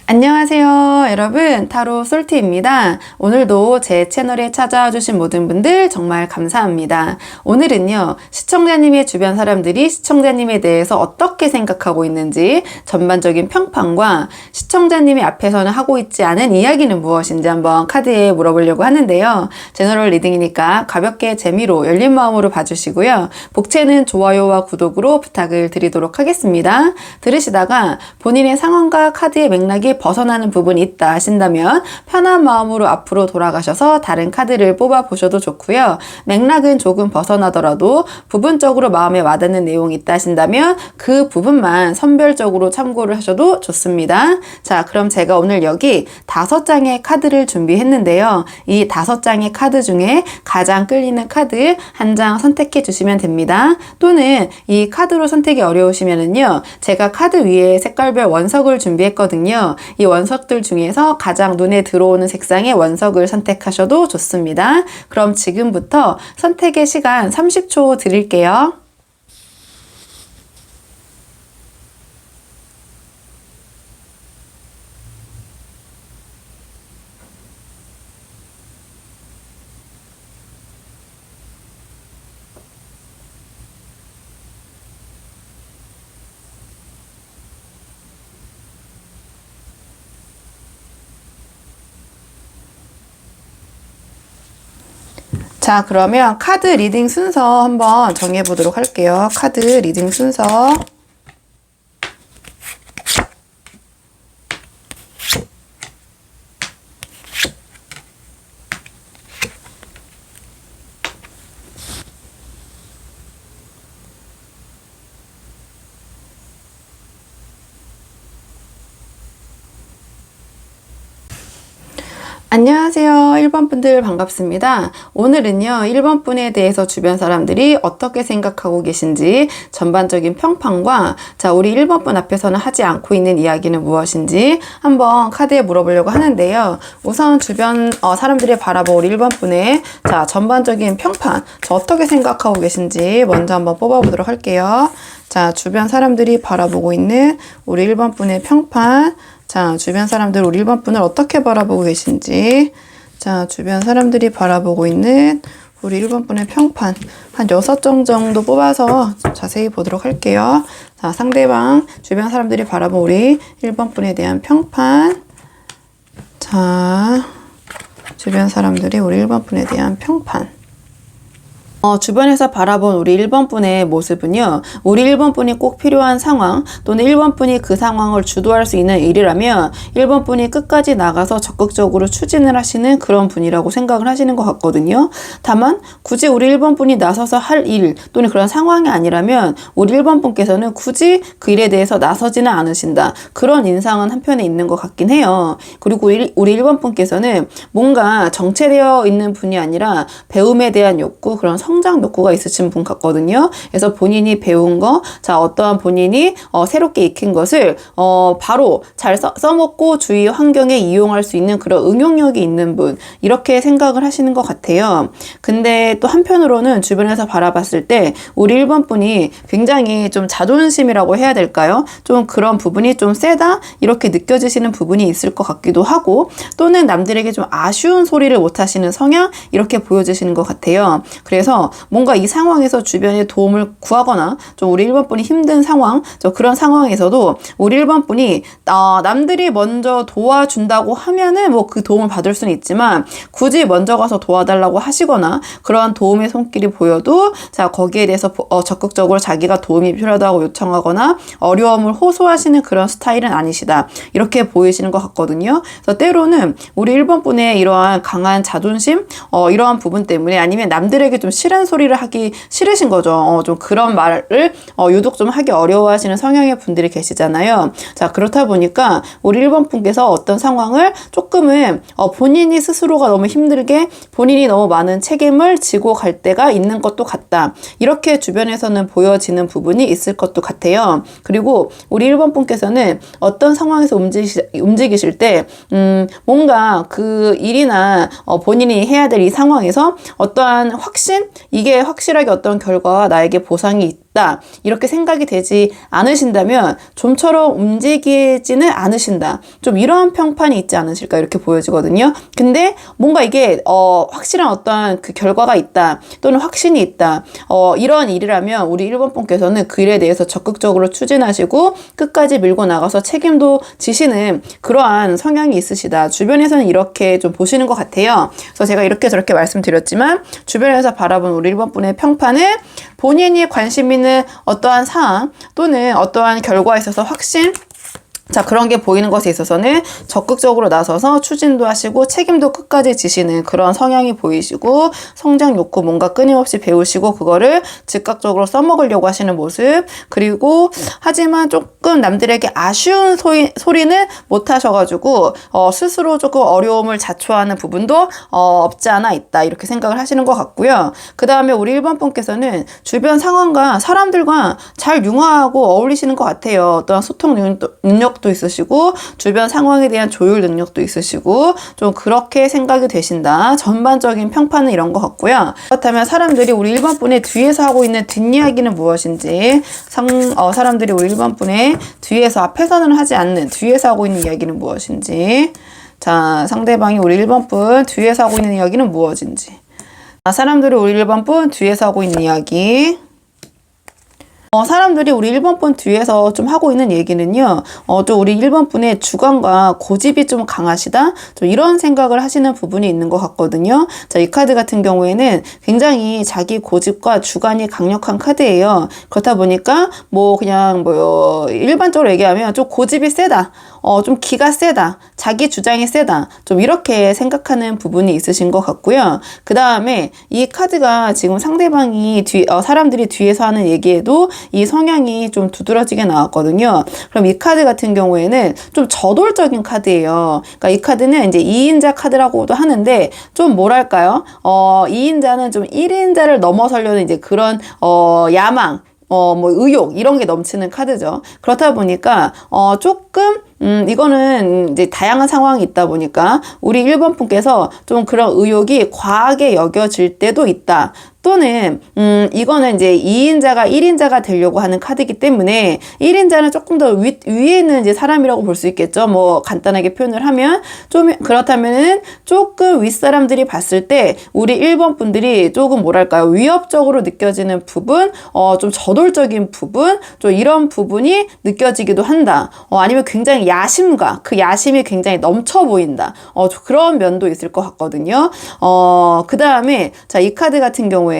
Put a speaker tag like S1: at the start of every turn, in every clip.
S1: 안녕하세요 여러분, 타로 솔티입니다. 오늘도 제 채널에 찾아와 주신 모든 분들 정말 감사합니다. 오늘은요, 시청자님의 주변 사람들이 시청자님에 대해서 어떻게 생각하고 있는지 전반적인 평판과 시청자님이 앞에서는 하고 있지 않은 이야기는 무엇인지 한번 카드에 물어보려고 하는데요. 제너럴 리딩이니까 가볍게 재미로 열린 마음으로 봐주시고요. 복채는 좋아요와 구독으로 부탁을 드리도록 하겠습니다. 들으시다가 본인의 상황과 카드의 맥락이 벗어나는 부분이 있다 하신다면 편한 마음으로 앞으로 돌아가셔서 다른 카드를 뽑아 보셔도 좋고요. 맥락은 조금 벗어나더라도 부분적으로 마음에 와닿는 내용이 있다 하신다면 그 부분만 선별적으로 참고를 하셔도 좋습니다. 자, 그럼 제가 오늘 여기 5장의 카드를 준비했는데요. 이 5장의 카드 중에 가장 끌리는 카드 한 장 선택해 주시면 됩니다. 또는 이 카드로 선택이 어려우시면은요, 제가 카드 위에 색깔별 원석을 준비했거든요. 이 원석들 중에서 가장 눈에 들어오는 색상의 원석을 선택하셔도 좋습니다. 그럼 지금부터 선택의 시간 30초 드릴게요. 자, 그러면 카드 리딩 순서 한번 정해 보도록 할게요. 카드 리딩 순서. 안녕하세요. 1번 분들 반갑습니다. 오늘은요, 1번 분에 대해서 주변 사람들이 어떻게 생각하고 계신지 전반적인 평판과, 자, 우리 1번 분 앞에서는 하지 않고 있는 이야기는 무엇인지 한번 카드에 물어보려고 하는데요. 우선 주변 사람들이 바라본 우리 1번 분의 자, 전반적인 평판, 저 어떻게 생각하고 계신지 먼저 한번 뽑아보도록 할게요. 자, 주변 사람들이 바라보고 있는 우리 1번 분의 평판. 자, 주변 사람들 우리 1번 분을 어떻게 바라보고 계신지. 자, 주변 사람들이 바라보고 있는 우리 1번 분의 평판 한 6장 정도 뽑아서 자세히 보도록 할게요. 자, 상대방 주변 사람들이 바라본 우리 1번 분에 대한 평판. 자, 주변 사람들이 우리 1번 분에 대한 평판. 주변에서 바라본 우리 1번 분의 모습은요, 우리 1번 분이 꼭 필요한 상황, 또는 1번 분이 그 상황을 주도할 수 있는 일이라면 1번 분이 끝까지 나가서 적극적으로 추진을 하시는 그런 분이라고 생각을 하시는 것 같거든요. 다만 굳이 우리 1번 분이 나서서 할 일 또는 그런 상황이 아니라면 우리 1번 분께서는 굳이 그 일에 대해서 나서지는 않으신다, 그런 인상은 한편에 있는 것 같긴 해요. 그리고 우리 1번 분께서는 뭔가 정체되어 있는 분이 아니라 배움에 대한 욕구, 그런 성장 욕구가 있으신 분 같거든요. 그래서 본인이 배운 거, 자, 어떠한 본인이 새롭게 익힌 것을 바로 잘 써먹고 주위 환경에 이용할 수 있는 그런 응용력이 있는 분, 이렇게 생각을 하시는 것 같아요. 근데 또 한편으로는 주변에서 바라봤을 때 우리 1번 분이 굉장히 좀 자존심이라고 해야 될까요? 좀 그런 부분이 좀 세다, 이렇게 느껴지시는 부분이 있을 것 같기도 하고, 또는 남들에게 좀 아쉬운 소리를 못 하시는 성향, 이렇게 보여지시는 것 같아요. 그래서 뭔가 이 상황에서 주변에 도움을 구하거나 좀 우리 1번 분이 힘든 상황, 그런 상황에서도 우리 1번 분이 남들이 먼저 도와준다고 하면은 뭐 그 도움을 받을 수는 있지만, 굳이 먼저 가서 도와달라고 하시거나 그러한 도움의 손길이 보여도 자, 거기에 대해서 적극적으로 자기가 도움이 필요하다고 요청하거나 어려움을 호소하시는 그런 스타일은 아니시다, 이렇게 보이시는 것 같거든요. 그래서 때로는 우리 1번 분의 이러한 강한 자존심, 이러한 부분 때문에, 아니면 남들에게 좀 싫은 소리를 하기 싫으신 거죠. 좀 그런 말을 유독 좀 하기 어려워하시는 성향의 분들이 계시잖아요. 자, 그렇다 보니까 우리 1번 분께서 어떤 상황을 조금은 본인이 스스로가 너무 힘들게 본인이 너무 많은 책임을 지고 갈 때가 있는 것도 같다, 이렇게 주변에서는 보여지는 부분이 있을 것도 같아요. 그리고 우리 1번 분께서는 어떤 상황에서 움직이실 때 뭔가 그 일이나 본인이 해야 될 이 상황에서 어떠한 확신, 이게 확실하게 어떤 결과와 나에게 보상이 있다. 이렇게 생각이 되지 않으신다면 좀처럼 움직이지는 않으신다. 좀 이런 평판이 있지 않으실까 이렇게 보여지거든요. 근데 뭔가 이게 확실한 어떠한 그 결과가 있다. 또는 확신이 있다. 이런 일이라면 우리 1번 분께서는 그 일에 대해서 적극적으로 추진하시고 끝까지 밀고 나가서 책임도 지시는 그러한 성향이 있으시다. 주변에서는 이렇게 좀 보시는 것 같아요. 그래서 제가 이렇게 저렇게 말씀드렸지만 주변에서 바라본 우리 1번 분의 평판은 본인이 관심 있는 어떠한 사항 또는 어떠한 결과에 있어서 확신 자, 그런 게 보이는 것에 있어서는 적극적으로 나서서 추진도 하시고 책임도 끝까지 지시는 그런 성향이 보이시고 성장 욕구 뭔가 끊임없이 배우시고 그거를 즉각적으로 써먹으려고 하시는 모습 그리고 하지만 조금 남들에게 아쉬운 소리는 못 하셔가지고 스스로 조금 어려움을 자초하는 부분도 없지 않아 있다 이렇게 생각을 하시는 것 같고요. 그 다음에 우리 1번 분께서는 주변 상황과 사람들과 잘 융화하고 어울리시는 것 같아요. 어떠한 소통 능력도 있으시고 주변 상황에 대한 조율 능력도 있으시고 좀 그렇게 생각이 되신다. 전반적인 평판은 이런 것 같고요. 그렇다면 사람들이 우리 1번 분의 뒤에서 하고 있는 뒷이야기는 무엇인지 사람들이 우리 1번 분의 뒤에서 앞에서는 하지 않는 뒤에서 하고 있는 이야기는 무엇인지 자 상대방이 우리 1번 분 뒤에서 하고 있는 이야기는 무엇인지 사람들이 우리 1번 분 뒤에서 하고 있는 이야기 사람들이 우리 1번 분 뒤에서 좀 하고 있는 얘기는요, 또 우리 1번 분의 주관과 고집이 좀 강하시다? 좀 이런 생각을 하시는 부분이 있는 것 같거든요. 자, 이 카드 같은 경우에는 굉장히 자기 고집과 주관이 강력한 카드예요. 그렇다 보니까, 일반적으로 얘기하면 좀 고집이 세다. 좀 기가 세다. 자기 주장이 세다. 좀 이렇게 생각하는 부분이 있으신 것 같고요. 그 다음에 이 카드가 지금 상대방이 사람들이 뒤에서 하는 얘기에도 이 성향이 좀 두드러지게 나왔거든요. 그럼 이 카드 같은 경우에는 좀 저돌적인 카드예요. 그러니까 이 카드는 이제 2인자 카드라고도 하는데 좀 뭐랄까요? 2인자는 좀 1인자를 넘어서려는 이제 그런 야망 의욕 이런 게 넘치는 카드죠. 그렇다 보니까 조금 이거는 이제 다양한 상황이 있다 보니까 우리 1번 분께서 좀 그런 의욕이 과하게 여겨질 때도 있다. 또는 이거는 이제 2인자가 1인자가 되려고 하는 카드이기 때문에 1인자는 조금 더 위에 있는 이제 사람이라고 볼 수 있겠죠. 간단하게 표현을 하면 좀 그렇다면은 조금 윗사람들이 봤을 때 우리 1번 분들이 조금 뭐랄까요? 위협적으로 느껴지는 부분, 좀 저돌적인 부분, 좀 이런 부분이 느껴지기도 한다. 아니면 굉장히 야심과 그 야심이 굉장히 넘쳐 보인다. 그런 면도 있을 것 같거든요. 그 다음에 자, 이 카드 같은 경우에는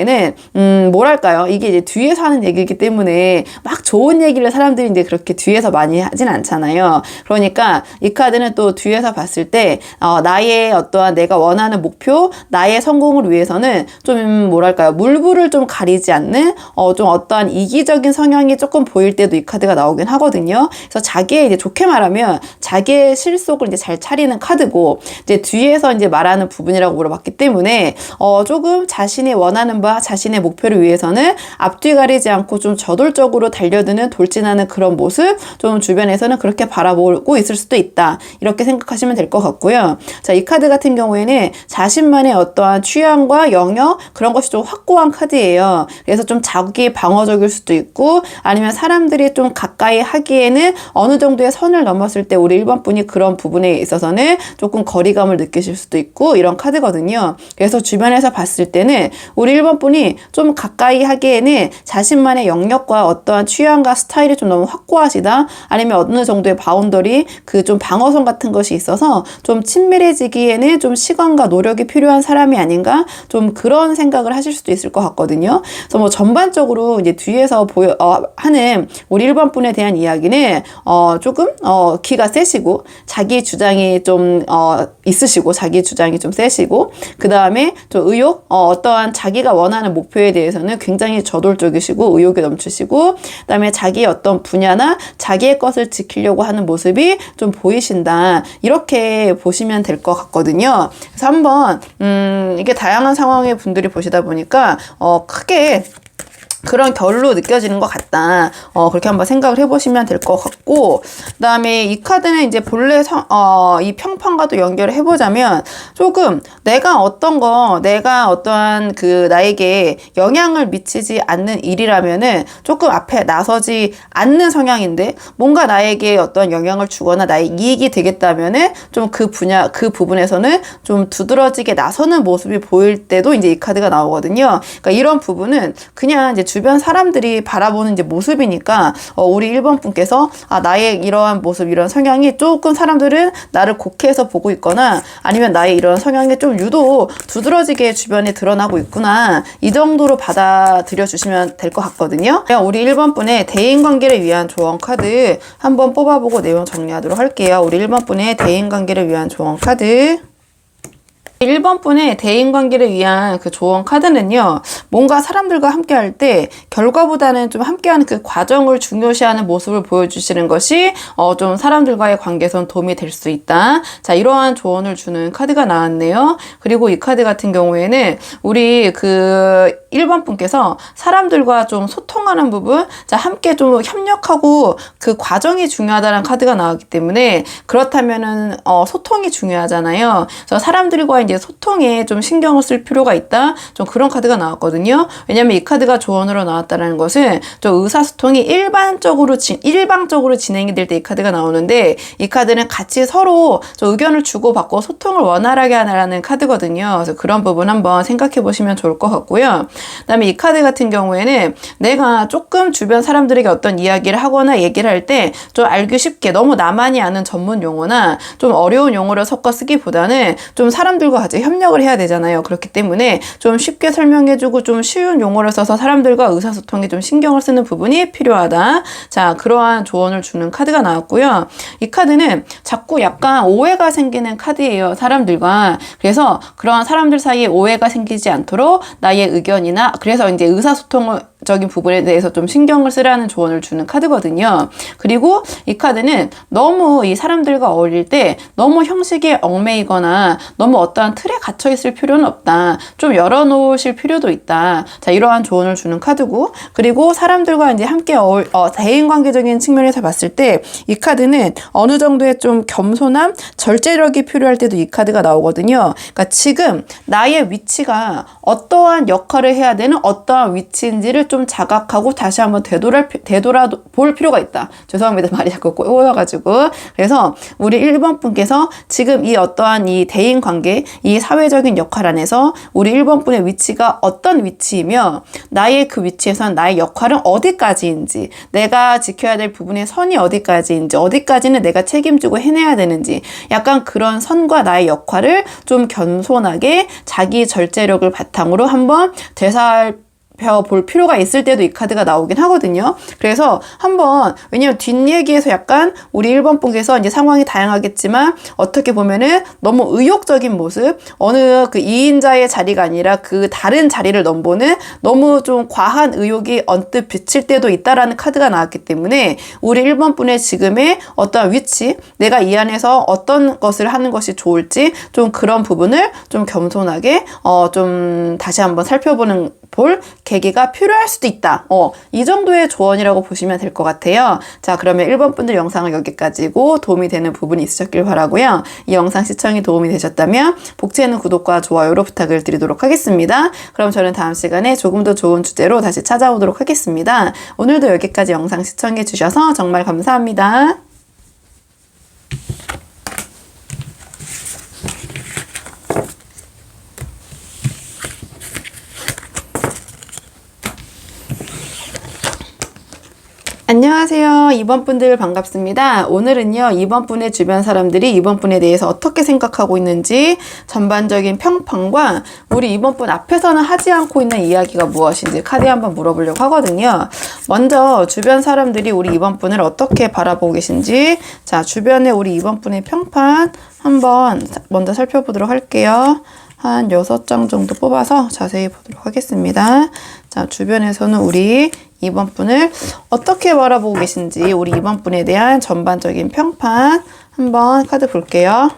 S1: 뭐랄까요? 이게 이제 뒤에서 하는 얘기이기 때문에 막 좋은 얘기를 사람들이 이제 그렇게 뒤에서 많이 하진 않잖아요. 그러니까 이 카드는 또 뒤에서 봤을 때 나의 어떠한 내가 원하는 목표, 나의 성공을 위해서는 좀 뭐랄까요? 물불을 좀 가리지 않는 좀 어떠한 이기적인 성향이 조금 보일 때도 이 카드가 나오긴 하거든요. 그래서 자기의 이제 좋게 말하면 자기의 실속을 이제 잘 차리는 카드고 이제 뒤에서 이제 말하는 부분이라고 물어봤기 때문에 조금 자신이 원하는 바 자신의 목표를 위해서는 앞뒤 가리지 않고 좀 저돌적으로 달려드는 돌진하는 그런 모습 좀 주변에서는 그렇게 바라보고 있을 수도 있다. 이렇게 생각하시면 될 것 같고요. 자, 이 카드 같은 경우에는 자신만의 어떠한 취향과 영역 그런 것이 좀 확고한 카드예요. 그래서 좀 자기 방어적일 수도 있고 아니면 사람들이 좀 가까이 하기에는 어느 정도의 선을 넘었을 때 우리 1번 분이 그런 부분에 있어서는 조금 거리감을 느끼실 수도 있고 이런 카드거든요. 그래서 주변에서 봤을 때는 우리 1번 분이 좀 가까이 하기에는 자신만의 영역과 어떠한 취향과 스타일이 좀 너무 확고하시다. 아니면 어느 정도의 바운더리 그 좀 방어선 같은 것이 있어서 좀 친밀해지기에는 좀 시간과 노력이 필요한 사람이 아닌가 좀 그런 생각을 하실 수도 있을 것 같거든요. 그래서 전반적으로 이제 뒤에서 하는 우리 1번 분에 대한 이야기는 조금 기가 세시고 자기 주장이 좀 있으시고 자기 주장이 좀 세시고 그 다음에 좀 의욕 어떠한 자기가 원하는 목표에 대해서는 굉장히 저돌적이시고 의욕이 넘치시고 그 다음에 자기의 어떤 분야나 자기의 것을 지키려고 하는 모습이 좀 보이신다. 이렇게 보시면 될 것 같거든요. 그래서 한번 이게 다양한 상황의 분들이 보시다 보니까 크게 그런 결로 느껴지는 것 같다. 그렇게 한번 생각을 해보시면 될 것 같고, 그다음에 이 카드는 이제 본래 이 평판과도 연결을 해보자면 조금 내가 어떠한 그 나에게 영향을 미치지 않는 일이라면은 조금 앞에 나서지 않는 성향인데, 뭔가 나에게 어떤 영향을 주거나 나의 이익이 되겠다면은 좀 그 부분에서는 좀 두드러지게 나서는 모습이 보일 때도 이제 이 카드가 나오거든요. 그러니까 이런 부분은 그냥 이제 주변 사람들이 바라보는 이제 모습이니까, 우리 1번 분께서 나의 이러한 모습, 이런 성향이 조금 사람들은 나를 곡해서 보고 있거나, 아니면 나의 이런 성향이 좀 유독 두드러지게 주변에 드러나고 있구나, 이 정도로 받아들여 주시면 될 것 같거든요. 우리 1번 분의 대인관계를 위한 조언 카드 한번 뽑아보고 내용 정리하도록 할게요. 우리 1번 분의 대인관계를 위한 조언 카드. 1번 분의 대인관계를 위한 그 조언 카드는요, 뭔가 사람들과 함께 할 때 결과보다는 좀 함께하는 그 과정을 중요시하는 모습을 보여주시는 것이 좀 사람들과의 관계에선 도움이 될 수 있다. 자, 이러한 조언을 주는 카드가 나왔네요. 그리고 이 카드 같은 경우에는 우리 그 1번 분께서 사람들과 좀 소통하는 부분, 자, 함께 좀 협력하고 그 과정이 중요하다는 카드가 나왔기 때문에, 그렇다면은 소통이 중요하잖아요. 그래서 사람들과 이제 소통에 좀 신경을 쓸 필요가 있다. 좀 그런 카드가 나왔거든요. 왜냐면 이 카드가 조언으로 나왔다는 것은 좀 의사소통이 일방적으로 진행이 될 때 이 카드가 나오는데, 이 카드는 같이 서로 좀 의견을 주고받고 소통을 원활하게 하라는 카드거든요. 그래서 그런 부분 한번 생각해 보시면 좋을 것 같고요. 그다음에 이 카드 같은 경우에는 내가 조금 주변 사람들에게 어떤 이야기를 하거나 얘기를 할 때 좀 알기 쉽게, 너무 나만이 아는 전문 용어나 좀 어려운 용어를 섞어 쓰기보다는 좀 사람들과 같이 협력을 해야 되잖아요. 그렇기 때문에 좀 쉽게 설명해주고 좀 쉬운 용어를 써서 사람들과 의사소통에 좀 신경을 쓰는 부분이 필요하다. 자, 그러한 조언을 주는 카드가 나왔고요. 이 카드는 자꾸 약간 오해가 생기는 카드예요, 사람들과. 그래서 그런 사람들 사이에 오해가 생기지 않도록 나의 의견이나, 그래서 이제 의사소통적인 부분에 대해서 좀 신경을 쓰라는 조언을 주는 카드거든요. 그리고 이 카드는 너무 이 사람들과 어울릴 때 너무 형식에 얽매이거나 너무 어떠한 틀에 갇혀 있을 필요는 없다. 좀 열어놓으실 필요도 있다. 자, 이러한 조언을 주는 카드고, 그리고 사람들과 이제 함께 대인관계적인 측면에서 봤을 때 이 카드는 어느 정도의 좀 겸손함, 절제력이 필요할 때도 이 카드가 나오거든요. 그러니까 지금 나의 위치가 어떠한 역할을 해야 되는 어떠한 위치인지를 좀 자각하고 다시 한번 되돌아볼 필요가 있다. 죄송합니다. 말이 자꾸 꼬여가지고. 그래서 우리 1번 분께서 지금 이 어떠한 이 대인관계, 이 사회적인 역할 안에서 우리 1번 분의 위치가 어떤 위치이며, 나의 그 위치에선 나의 역할은 어디까지인지, 내가 지켜야 될 부분의 선이 어디까지인지, 어디까지는 내가 책임지고 해내야 되는지, 약간 그런 선과 나의 역할을 좀 겸손하게 자기 절제력을 바탕으로 한번 볼 필요가 있을 때도 이 카드가 나오긴 하거든요. 그래서 한번, 왜냐면 뒷얘기에서 약간 우리 1번 분께서 이제 상황이 다양하겠지만 어떻게 보면은 너무 의욕적인 모습, 어느 그 2인자의 자리가 아니라 그 다른 자리를 넘보는 너무 좀 과한 의욕이 언뜻 비칠 때도 있다라는 카드가 나왔기 때문에, 우리 1번 분의 지금의 어떤 위치, 내가 이 안에서 어떤 것을 하는 것이 좋을지, 좀 그런 부분을 좀 겸손하게 좀 다시 한번 볼 계기가 필요할 수도 있다. 이 정도의 조언이라고 보시면 될 것 같아요. 자, 그러면 1번 분들 영상은 여기까지고, 도움이 되는 부분이 있으셨길 바라고요. 이 영상 시청이 도움이 되셨다면 복지에는 구독과 좋아요로 부탁을 드리도록 하겠습니다. 그럼 저는 다음 시간에 조금 더 좋은 주제로 다시 찾아오도록 하겠습니다. 오늘도 여기까지 영상 시청해 주셔서 정말 감사합니다. 안녕하세요. 2번 분들 반갑습니다. 오늘은요, 2번 분의 주변 사람들이 2번 분에 대해서 어떻게 생각하고 있는지 전반적인 평판과 우리 2번 분 앞에서는 하지 않고 있는 이야기가 무엇인지 카드에 한번 물어보려고 하거든요. 먼저 주변 사람들이 우리 2번 분을 어떻게 바라보고 계신지, 자, 주변에 우리 2번 분의 평판 한번 먼저 살펴보도록 할게요. 한 6장 정도 뽑아서 자세히 보도록 하겠습니다. 자, 주변에서는 우리 2번 분을 어떻게 바라보고 계신지, 우리 2번 분에 대한 전반적인 평판 한번 카드 볼게요.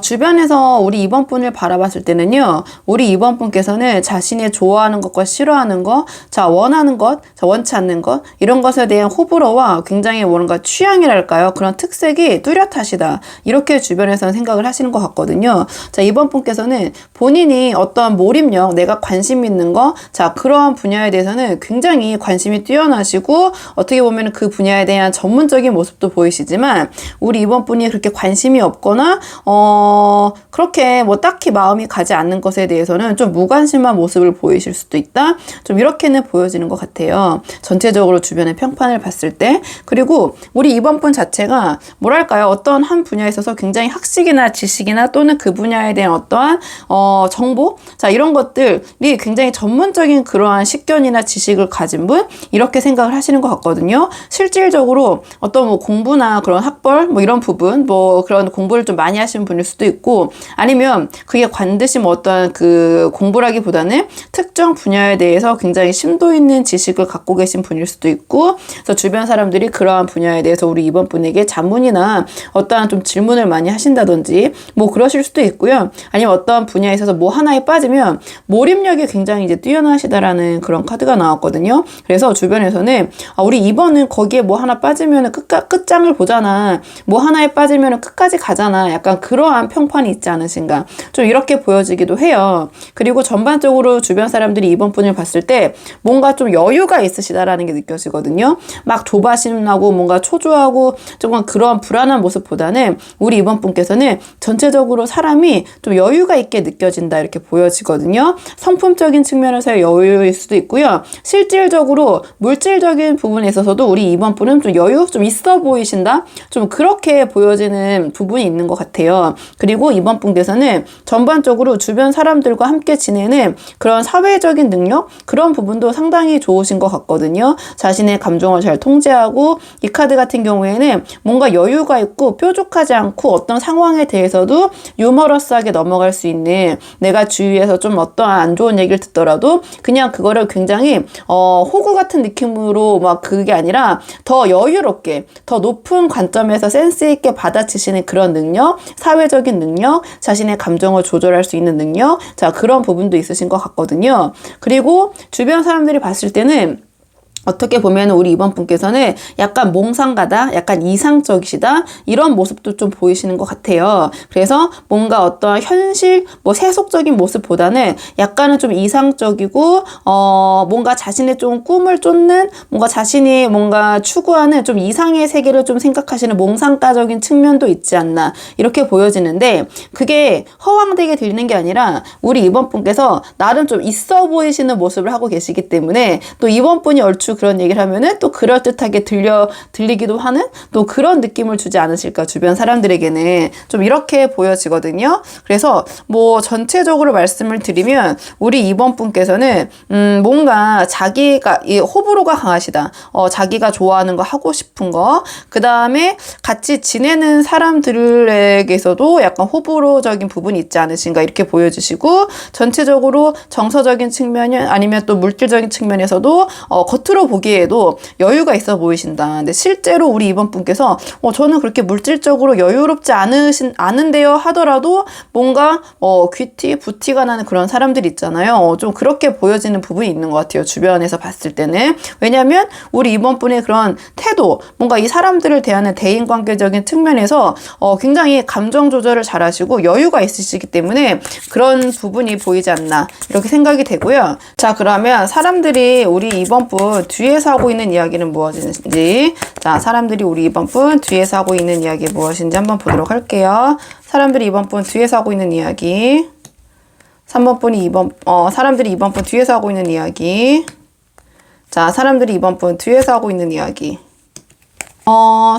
S1: 주변에서 우리 2번 분을 바라봤을 때는요, 우리 2번 분께서는 자신이 좋아하는 것과 싫어하는 것, 자, 원하는 것, 자, 원치 않는 것, 이런 것에 대한 호불호와 굉장히 뭔가 취향이랄까요? 그런 특색이 뚜렷하시다. 이렇게 주변에서는 생각을 하시는 것 같거든요. 자, 2번 분께서는 본인이 어떤 몰입력, 내가 관심 있는 거, 자, 그러한 분야에 대해서는 굉장히 관심이 뛰어나시고, 어떻게 보면 그 분야에 대한 전문적인 모습도 보이시지만, 우리 2번 분이 그렇게 관심이 없거나, 그렇게 뭐 딱히 마음이 가지 않는 것에 대해서는 좀 무관심한 모습을 보이실 수도 있다. 좀 이렇게는 보여지는 것 같아요. 전체적으로 주변의 평판을 봤을 때. 그리고 우리 2번 분 자체가 뭐랄까요? 어떤 한 분야에 있어서 굉장히 학식이나 지식이나 또는 그 분야에 대한 어떠한 정보? 자, 이런 것들이 굉장히 전문적인 그러한 식견이나 지식을 가진 분? 이렇게 생각을 하시는 것 같거든요. 실질적으로 어떤 뭐 공부나 그런 학벌 뭐 이런 부분 뭐 그런 공부를 좀 많이 하시는 분일 수도 있고, 아니면 그게 반드시 뭐 어떤 그 공부라기보다는 특정 분야에 대해서 굉장히 심도 있는 지식을 갖고 계신 분일 수도 있고, 그래서 주변 사람들이 그러한 분야에 대해서 우리 이번 분에게 자문이나 어떠한 좀 질문을 많이 하신다든지 뭐 그러실 수도 있고요. 아니면 어떠한 분야에 있어서 뭐 하나에 빠지면 몰입력이 굉장히 이제 뛰어나시다라는 그런 카드가 나왔거든요. 그래서 주변에서는 우리 2번은 거기에 뭐 하나 빠지면 끝장을 보잖아. 뭐 하나에 빠지면 끝까지 가잖아. 약간 그러한 평판이 있지 않으신가. 좀 이렇게 보여지기도 해요. 그리고 전반적으로 주변 사람들이 2번 분을 봤을 때 뭔가 좀 여유가 있으시다라는 게 느껴지거든요. 막 조바심 나고 뭔가 초조하고 조금 그러한 불안한 모습보다는 우리 2번 분께서는 전체적으로 사람이 좀 여유가 있게 느껴진다 이렇게 보여지거든요. 성품적인 측면에서의 여유일 수도 있고요. 실질적으로 물질적인 부분에 있어서도 우리 2번 분은 좀 여유 좀 있어 보이신다. 좀 그렇게 보여지는 부분이 있는 것 같아요. 그리고 2번 분께서는 전반적으로 주변 사람들과 함께 지내는 그런 사회적인 능력, 그런 부분도 상당히 좋으신 것 같거든요. 자신의 감정을 잘 통제하고, 이 카드 같은 경우에는 뭔가 여유가 있고 뾰족하지 않고 어떤 상황에 대해서도 유머러스하게 넘어갈 수 있는, 내가 주위에서 좀 어떠한 안 좋은 얘기를 듣더라도 그냥 그거를 굉장히 호구 같은 느낌으로 막 그게 아니라 더 여유롭게, 더 높은 관점에서 센스 있게 받아치시는 그런 능력, 사회적인 능력, 자신의 감정을 조절할 수 있는 능력, 자, 그런 부분도 있으신 것 같거든요. 그리고 주변 사람들이 봤을 때는 어떻게 보면 우리 2번 분께서는 약간 몽상가다, 약간 이상적이시다, 이런 모습도 좀 보이시는 것 같아요. 그래서 뭔가 어떤 현실, 뭐 세속적인 모습보다는 약간은 좀 이상적이고, 뭔가 자신의 좀 꿈을 쫓는, 뭔가 자신이 뭔가 추구하는 좀 이상의 세계를 좀 생각하시는 몽상가적인 측면도 있지 않나, 이렇게 보여지는데, 그게 허황되게 들리는 게 아니라 우리 2번 분께서 나름 좀 있어 보이시는 모습을 하고 계시기 때문에, 또 2번 분이 얼추 그런 얘기를 하면은 또 그럴듯하게 들리기도 하는 또 그런 느낌을 주지 않으실까, 주변 사람들에게는 좀 이렇게 보여지거든요. 그래서 뭐 전체적으로 말씀을 드리면 우리 2번 분께서는 뭔가 자기가 이 호불호가 강하시다. 자기가 좋아하는 거, 하고 싶은 거, 그 다음에 같이 지내는 사람들에게서도 약간 호불호적인 부분이 있지 않으신가, 이렇게 보여주시고, 전체적으로 정서적인 측면이 아니면 또 물질적인 측면에서도 겉으로 보기에도 여유가 있어 보이신다. 근데 실제로 우리 2번 분께서 저는 그렇게 물질적으로 여유롭지 않은데요 하더라도 뭔가 귀티, 부티가 나는 그런 사람들 있잖아요. 좀 그렇게 보여지는 부분이 있는 것 같아요. 주변에서 봤을 때는. 왜냐하면 우리 2번 분의 그런 태도, 뭔가 이 사람들을 대하는 대인관계적인 측면에서 굉장히 감정 조절을 잘하시고 여유가 있으시기 때문에 그런 부분이 보이지 않나, 이렇게 생각이 되고요. 자, 그러면 사람들이 우리 2번 분 뒤에서 하고 있는 이야기는 무엇인지, 자, 사람들이 우리 2번 분 뒤에서 하고 있는 이야기 무엇인지 한번 보도록 할게요. 사람들이 2번 분 뒤에서 하고 있는 이야기, 3번 분이 사람들이 2번 분 뒤에서 하고 있는 이야기, 자, 사람들이 2번 분 뒤에서 하고 있는 이야기.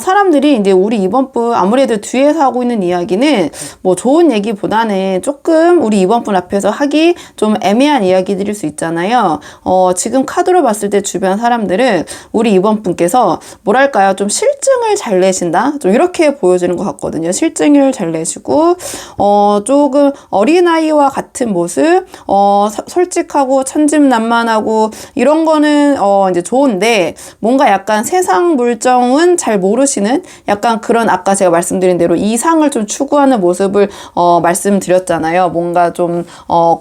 S1: 사람들이 이제 우리 2번 분 아무래도 뒤에서 하고 있는 이야기는 뭐 좋은 얘기보다는 조금 우리 2번 분 앞에서 하기 좀 애매한 이야기들일 수 있잖아요. 지금 카드로 봤을 때 주변 사람들은 우리 2번 분께서 뭐랄까요, 좀 실증을 잘 내신다, 좀 이렇게 보여지는 것 같거든요. 실증을 잘 내시고 조금 어린아이와 같은 모습, 솔직하고 천진난만하고 이런 거는 이제 좋은데, 뭔가 약간 세상 물정은 겉은 잘 모르시는 약간 그런 아까 제가 말씀드린 대로 이상을 좀 추구하는 모습을 말씀드렸잖아요. 뭔가 좀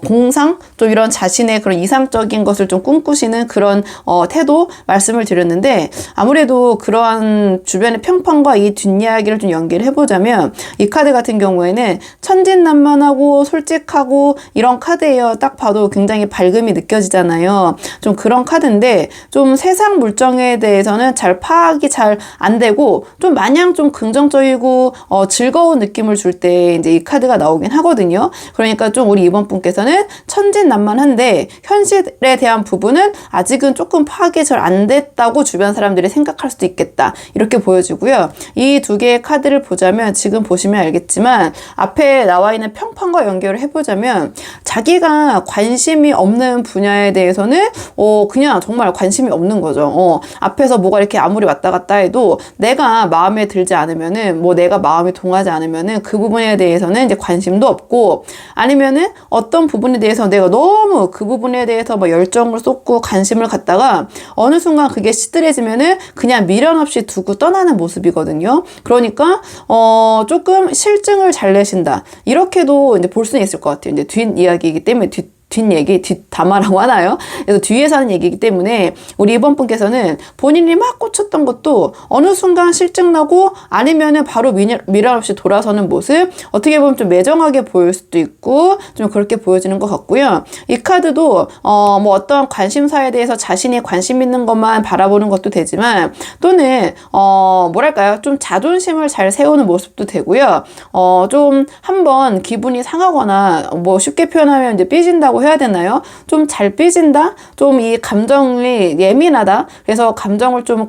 S1: 공상? 좀 이런 자신의 그런 이상적인 것을 좀 꿈꾸시는 그런 태도 말씀을 드렸는데 아무래도 그러한 주변의 평판과 이 뒷이야기를 좀 연계를 해보자면 이 카드 같은 경우에는 천진난만하고 솔직하고 이런 카드예요. 딱 봐도 굉장히 밝음이 느껴지잖아요. 좀 그런 카드인데 좀 세상 물정에 대해서는 잘 파악이 잘 안 되고 좀 마냥 좀 긍정적이고 즐거운 느낌을 줄 때 이제 이 카드가 나오긴 하거든요. 그러니까 좀 우리 이번 분께서는 천진난만한데 현실에 대한 부분은 아직은 조금 파악이 잘 안 됐다고 주변 사람들이 생각할 수도 있겠다. 이렇게 보여지고요. 이 두 개의 카드를 보자면 지금 보시면 알겠지만 앞에 나와 있는 평판과 연결을 해보자면 자기가 관심이 없는 분야에 대해서는 그냥 정말 관심이 없는 거죠. 앞에서 뭐가 이렇게 아무리 왔다 갔다 해도 내가 마음에 들지 않으면은 뭐 내가 마음이 동하지 않으면은 그 부분에 대해서는 이제 관심도 없고 아니면은 어떤 부분에 대해서 내가 너무 그 부분에 대해서 뭐 열정을 쏟고 관심을 갖다가 어느 순간 그게 시들해지면은 그냥 미련 없이 두고 떠나는 모습이거든요. 그러니까 조금 실증을 잘 내신다. 이렇게도 이제 볼 수는 있을 것 같아요. 이제 뒷이야기이기 때문에 뒷얘기, 뒷담화라고 하나요? 그래서 뒤에서 하는 얘기이기 때문에 우리 이번 분께서는 본인이 막 꽂혔던 것도 어느 순간 실증나고 아니면은 바로 미련 없이 돌아서는 모습 어떻게 보면 좀 매정하게 보일 수도 있고 좀 그렇게 보여지는 것 같고요. 이 카드도 뭐 어떤 관심사에 대해서 자신이 관심 있는 것만 바라보는 것도 되지만 또는 뭐랄까요? 좀 자존심을 잘 세우는 모습도 되고요. 좀 한번 기분이 상하거나 뭐 쉽게 표현하면 이제 삐진다고 해야 되나요? 좀 잘 삐진다? 좀 이 감정이 예민하다? 그래서 감정을 좀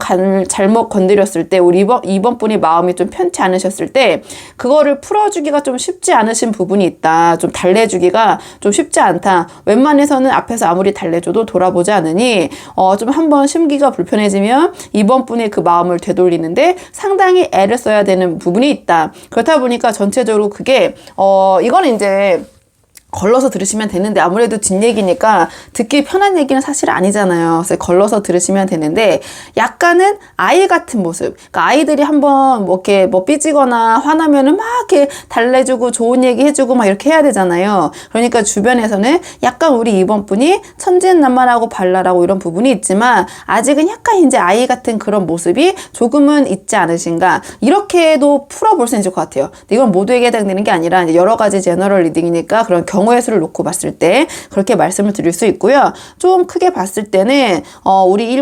S1: 잘못 건드렸을 때 우리 이번 분이 마음이 좀 편치 않으셨을 때 그거를 풀어주기가 좀 쉽지 않으신 부분이 있다. 좀 달래주기가 좀 쉽지 않다. 웬만해서는 앞에서 아무리 달래줘도 돌아보지 않으니 좀 한번 심기가 불편해지면 이번 분의 그 마음을 되돌리는데 상당히 애를 써야 되는 부분이 있다. 그렇다 보니까 전체적으로 그게 이거는 이제 걸러서 들으시면 되는데 아무래도 뒷얘기니까 듣기 편한 얘기는 사실 아니잖아요. 그래서 걸러서 들으시면 되는데 약간은 아이 같은 모습. 그러니까 아이들이 한번 뭐 이렇게 뭐 삐지거나 화나면은 막 이렇게 달래주고 좋은 얘기 해주고 막 이렇게 해야 되잖아요. 그러니까 주변에서는 약간 우리 이번 분이 천진난만하고 발랄하고 이런 부분이 있지만 아직은 약간 이제 아이 같은 그런 모습이 조금은 있지 않으신가. 이렇게도 풀어볼 수 있을 것 같아요. 근데 이건 모두에게 해당되는 게 아니라 이제 여러 가지 제너럴 리딩이니까 그런 경우의 수를 놓고 봤을 때 그렇게 말씀을 드릴 수 있고요. 좀 크게 봤을 때는 우리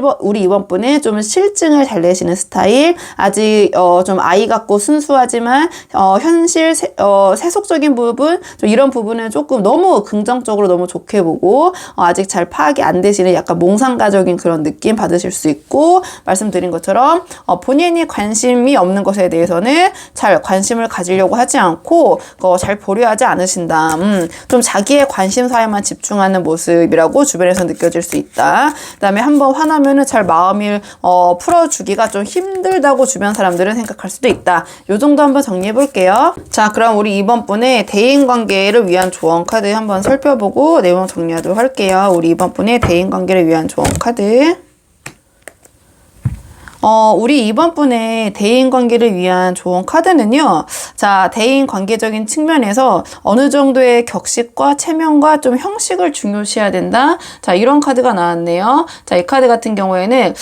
S1: 이번 분은 좀 실증을 잘 내시는 스타일, 아직 좀 아이 같고 순수하지만 현실 세속적인 부분, 좀 이런 부분은 조금 너무 긍정적으로 너무 좋게 보고 아직 잘 파악이 안 되시는 약간 몽상가적인 그런 느낌 받으실 수 있고 말씀드린 것처럼 본인이 관심이 없는 것에 대해서는 잘 관심을 가지려고 하지 않고 잘 보려 하지 않으신다. 좀 자기의 관심사에만 집중하는 모습이라고 주변에서 느껴질 수 있다. 그 다음에 한번 화나면은 잘 마음을 풀어주기가 좀 힘들다고 주변 사람들은 생각할 수도 있다. 요 정도 한번 정리해 볼게요. 자, 그럼 우리 이번 분의 대인관계를 위한 조언 카드 한번 살펴보고 내용 정리하도록 할게요. 우리 이번 분의 대인관계를 위한 조언 카드. 우리 이번 분의 대인관계를 위한 조언 카드는요. 자, 대인관계적인 측면에서 어느 정도의 격식과 체면과 좀 형식을 중요시해야 된다. 자, 이런 카드가 나왔네요. 자, 이 카드 같은 경우에는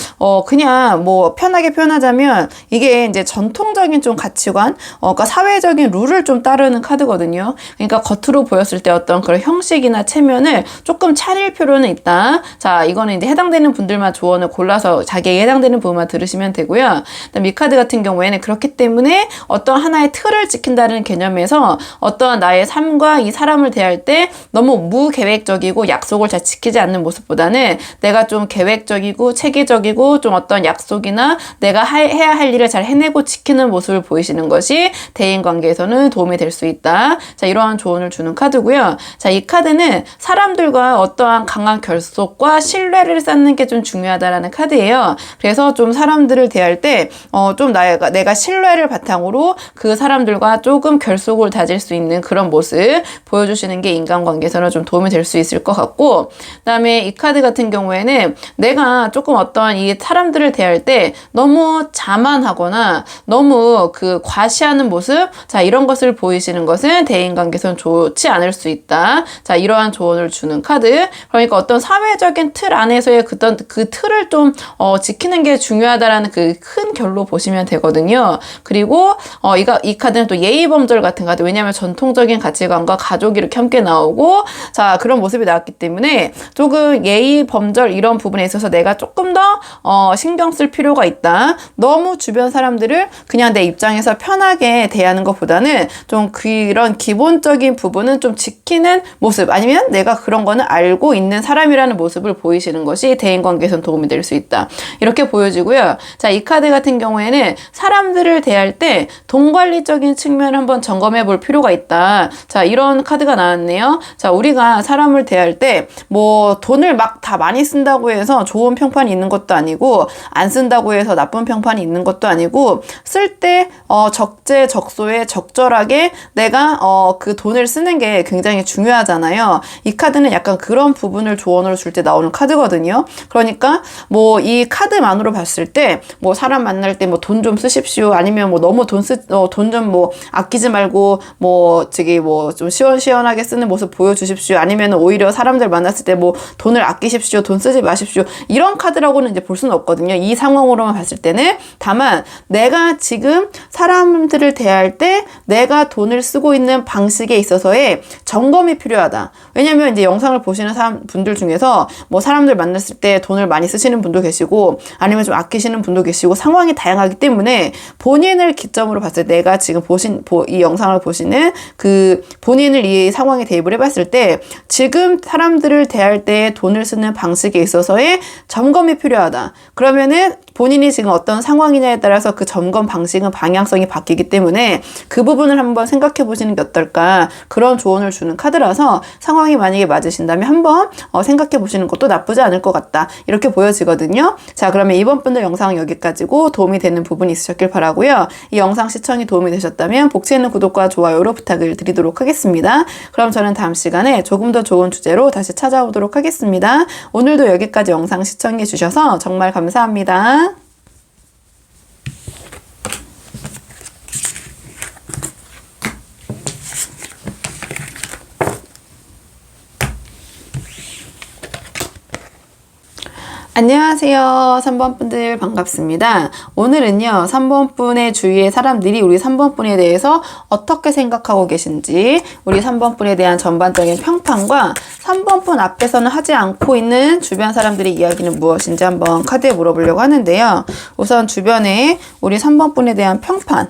S1: 그냥 뭐 편하게 표현하자면 이게 이제 전통적인 좀 가치관, 그러니까 사회적인 룰을 좀 따르는 카드거든요. 그러니까 겉으로 보였을 때 어떤 그런 형식이나 체면을 조금 차릴 필요는 있다. 자, 이거는 이제 해당되는 분들만 조언을 골라서 자기에게 해당되는 부분만 들으시면 되고요. 그다음 이 카드 같은 경우에는 그렇기 때문에 어떤 하나의 틀을 지킨다는 개념에서 어떤 나의 삶과 이 사람을 대할 때 너무 무계획적이고 약속을 잘 지키지 않는 모습보다는 내가 좀 계획적이고 체계적이고 좀 어떤 약속이나 내가 해야 할 일을 잘 해내고 지키는 모습을 보이시는 것이 대인관계에서는 도움이 될 수 있다. 자, 이러한 조언을 주는 카드고요. 자, 이 카드는 사람들과 어떠한 강한 결속과 신뢰를 쌓는 게 좀 중요하다라는 카드예요. 그래서 좀 사람 사람들을 대할 때 좀 내가 신뢰를 바탕으로 그 사람들과 조금 결속을 다질 수 있는 그런 모습 보여주시는 게 인간관계에서는 좀 도움이 될 수 있을 것 같고, 그다음에 이 카드 같은 경우에는 내가 조금 어떤 이 사람들을 대할 때 너무 자만하거나 너무 그 과시하는 모습, 자 이런 것을 보이시는 것은 대인관계에서는 좋지 않을 수 있다. 자 이러한 조언을 주는 카드. 그러니까 어떤 사회적인 틀 안에서의 그 틀을 좀 지키는 게 중요하다라는 그 큰 결로 보시면 되거든요. 그리고 이 카드는 또 예의범절 같은 카드. 왜냐하면 전통적인 가치관과 가족이 이렇게 함께 나오고, 자 그런 모습이 나왔기 때문에 조금 예의범절 이런 부분에 있어서 내가 조금 더 신경 쓸 필요가 있다. 너무 주변 사람들을 그냥 내 입장에서 편하게 대하는 것보다는 좀 그런 기본적인 부분은 좀 지키는 모습, 아니면 내가 그런 거는 알고 있는 사람이라는 모습을 보이시는 것이 대인관계에선 도움이 될 수 있다. 이렇게 보여지고요. 자, 이 카드 같은 경우에는 사람들을 대할 때 돈관리적인 측면을 한번 점검해 볼 필요가 있다. 자, 이런 카드가 나왔네요. 자, 우리가 사람을 대할 때 뭐 돈을 막 다 많이 쓴다고 해서 좋은 평판이 있는 것도 아니고, 안 쓴다고 해서 나쁜 평판이 있는 것도 아니고, 쓸 때 적재적소에 적절하게 내가 그 돈을 쓰는 게 굉장히 중요하잖아요. 이 카드는 약간 그런 부분을 조언으로 줄 때 나오는 카드거든요. 그러니까 뭐 이 카드만으로 봤을 때 뭐 사람 만날 때 뭐 돈 좀 쓰십시오, 아니면 뭐 너무 돈 좀 뭐 아끼지 말고 뭐 좀 시원시원하게 쓰는 모습 보여주십시오, 아니면 오히려 사람들 만났을 때 뭐 돈을 아끼십시오, 돈 쓰지 마십시오, 이런 카드라고는 이제 볼 수는 없거든요. 이 상황으로만 봤을 때는. 다만 내가 지금 사람들을 대할 때 내가 돈을 쓰고 있는 방식에 있어서의 점검이 필요하다. 왜냐면 이제 영상을 보시는 분들 중에서 뭐 사람들 만났을 때 돈을 많이 쓰시는 분도 계시고, 아니면 좀 아끼시는 분도 계시고, 상황이 다양하기 때문에 본인을 기점으로 봤을 때, 내가 지금 이 영상을 보시는 그 본인을 이 상황에 대입을 해봤을 때 지금 사람들을 대할 때 돈을 쓰는 방식에 있어서의 점검이 필요하다. 그러면은 본인이 지금 어떤 상황이냐에 따라서 그 점검 방식은 방향성이 바뀌기 때문에 그 부분을 한번 생각해 보시는 게 어떨까, 그런 조언을 주는 카드라서 상황이 만약에 맞으신다면 한번 생각해 보시는 것도 나쁘지 않을 것 같다. 이렇게 보여지거든요. 자, 그러면 이번 분들 영상은 여기까지고 도움이 되는 부분이 있으셨길 바라고요. 이 영상 시청이 도움이 되셨다면 복채 있는 구독과 좋아요로 부탁을 드리도록 하겠습니다. 그럼 저는 다음 시간에 조금 더 좋은 주제로 다시 찾아오도록 하겠습니다. 오늘도 여기까지 영상 시청해 주셔서 정말 감사합니다. 안녕하세요. 3번 분들 반갑습니다. 오늘은요, 3번 분의 주위의 사람들이 우리 3번 분에 대해서 어떻게 생각하고 계신지, 우리 3번 분에 대한 전반적인 평판과 3번 분 앞에서는 하지 않고 있는 주변 사람들의 이야기는 무엇인지 한번 카드에 물어보려고 하는데요. 우선 주변에 우리 3번 분에 대한 평판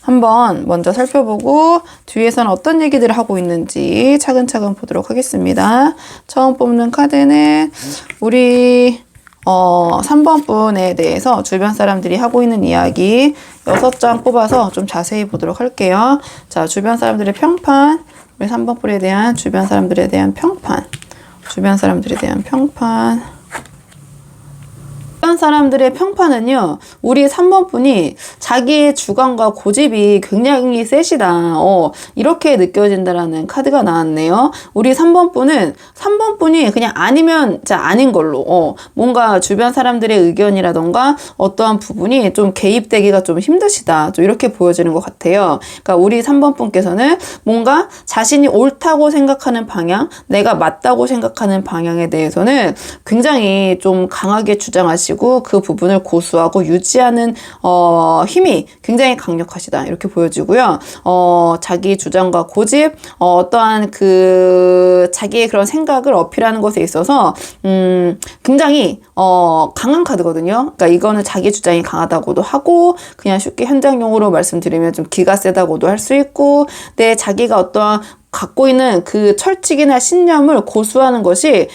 S1: 한번 먼저 살펴보고 뒤에서는 어떤 얘기들을 하고 있는지 차근차근 보도록 하겠습니다. 처음 뽑는 카드는 우리 3번 분에 대해서 주변 사람들이 하고 있는 이야기 6장 뽑아서 좀 자세히 보도록 할게요. 자, 주변 사람들의 평판, 우리 3번 분에 대한 주변 사람들에 대한 평판, 주변 사람들에 대한 평판. 주변 사람들의 평판은요, 우리 3번 분이 자기의 주관과 고집이 굉장히 세시다. 이렇게 느껴진다라는 카드가 나왔네요. 우리 3번 분은 3번 분이 그냥 아니면 아닌 걸로, 뭔가 주변 사람들의 의견이라던가 어떠한 부분이 좀 개입되기가 좀 힘드시다. 좀 이렇게 보여지는 것 같아요. 그러니까 우리 3번 분께서는 뭔가 자신이 옳다고 생각하는 방향, 내가 맞다고 생각하는 방향에 대해서는 굉장히 좀 강하게 주장하시고, 그 부분을 고수하고 유지하는 힘이 굉장히 강력하시다. 이렇게 보여지고요. 자기 주장과 고집, 어떠한 자기의 그런 생각을 어필하는 것에 있어서 굉장히 강한 카드거든요. 그러니까 이거는 자기 주장이 강하다고도 하고, 그냥 쉽게 현장용어로 말씀드리면 좀 기가 세다고도 할 수 있고, 자기가 어떠한 갖고 있는 그 철칙이나 신념을 고수하는 것이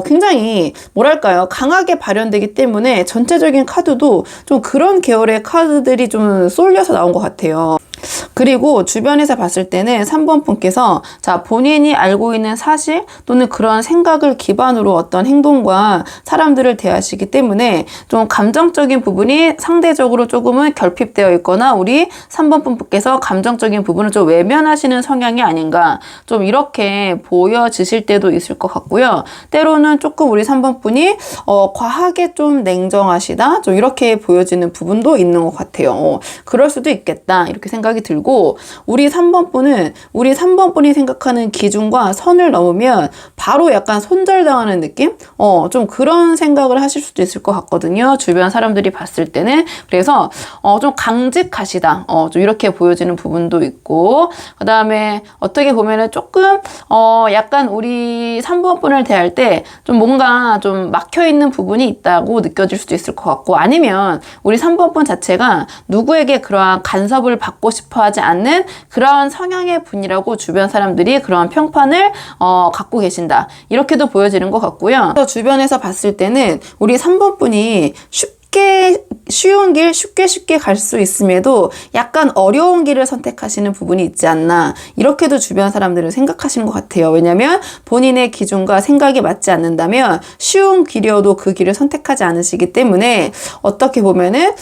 S1: 굉장히 뭐랄까요, 강하게 발현되기 때문에 전체적인 카드도 좀 그런 계열의 카드들이 좀 쏠려서 나온 것 같아요. 그리고 주변에서 봤을 때는 3번 분께서 자, 본인이 알고 있는 사실 또는 그런 생각을 기반으로 어떤 행동과 사람들을 대하시기 때문에 좀 감정적인 부분이 상대적으로 조금은 결핍되어 있거나 우리 3번 분께서 감정적인 부분을 좀 외면하시는 성향이 아닌가, 좀 이렇게 보여지실 때도 있을 것 같고요. 때로는 조금 우리 3번 분이 과하게 좀 냉정하시다, 좀 이렇게 보여지는 부분도 있는 것 같아요. 그럴 수도 있겠다 이렇게 생각이 들고, 우리 3번 분은 우리 3번 분이 생각하는 기준과 선을 넘으면 바로 약간 손절당하는 느낌? 좀 그런 생각을 하실 수도 있을 것 같거든요. 주변 사람들이 봤을 때는. 그래서 좀 강직하시다, 좀 이렇게 보여지는 부분도 있고, 그 다음에 어떻게 보면은 조금 약간 우리 3번 분을 대할 때 좀 뭔가 좀 막혀있는 부분이 있다고 느껴질 수도 있을 것 같고, 아니면 우리 3번 분 자체가 누구에게 그러한 간섭을 받고 싶어 하지 않는 그런 성향의 분이라고 주변 사람들이 그런 평판을 갖고 계신다, 이렇게도 보여지는 것 같고요. 주변에서 봤을 때는 우리 3번 분이 쉬운 길 쉽게 갈 수 있음에도 약간 어려운 길을 선택하시는 부분이 있지 않나, 이렇게도 주변 사람들은 생각하시는 것 같아요. 왜냐하면 본인의 기준과 생각이 맞지 않는다면 쉬운 길이어도 그 길을 선택하지 않으시기 때문에 어떻게 보면은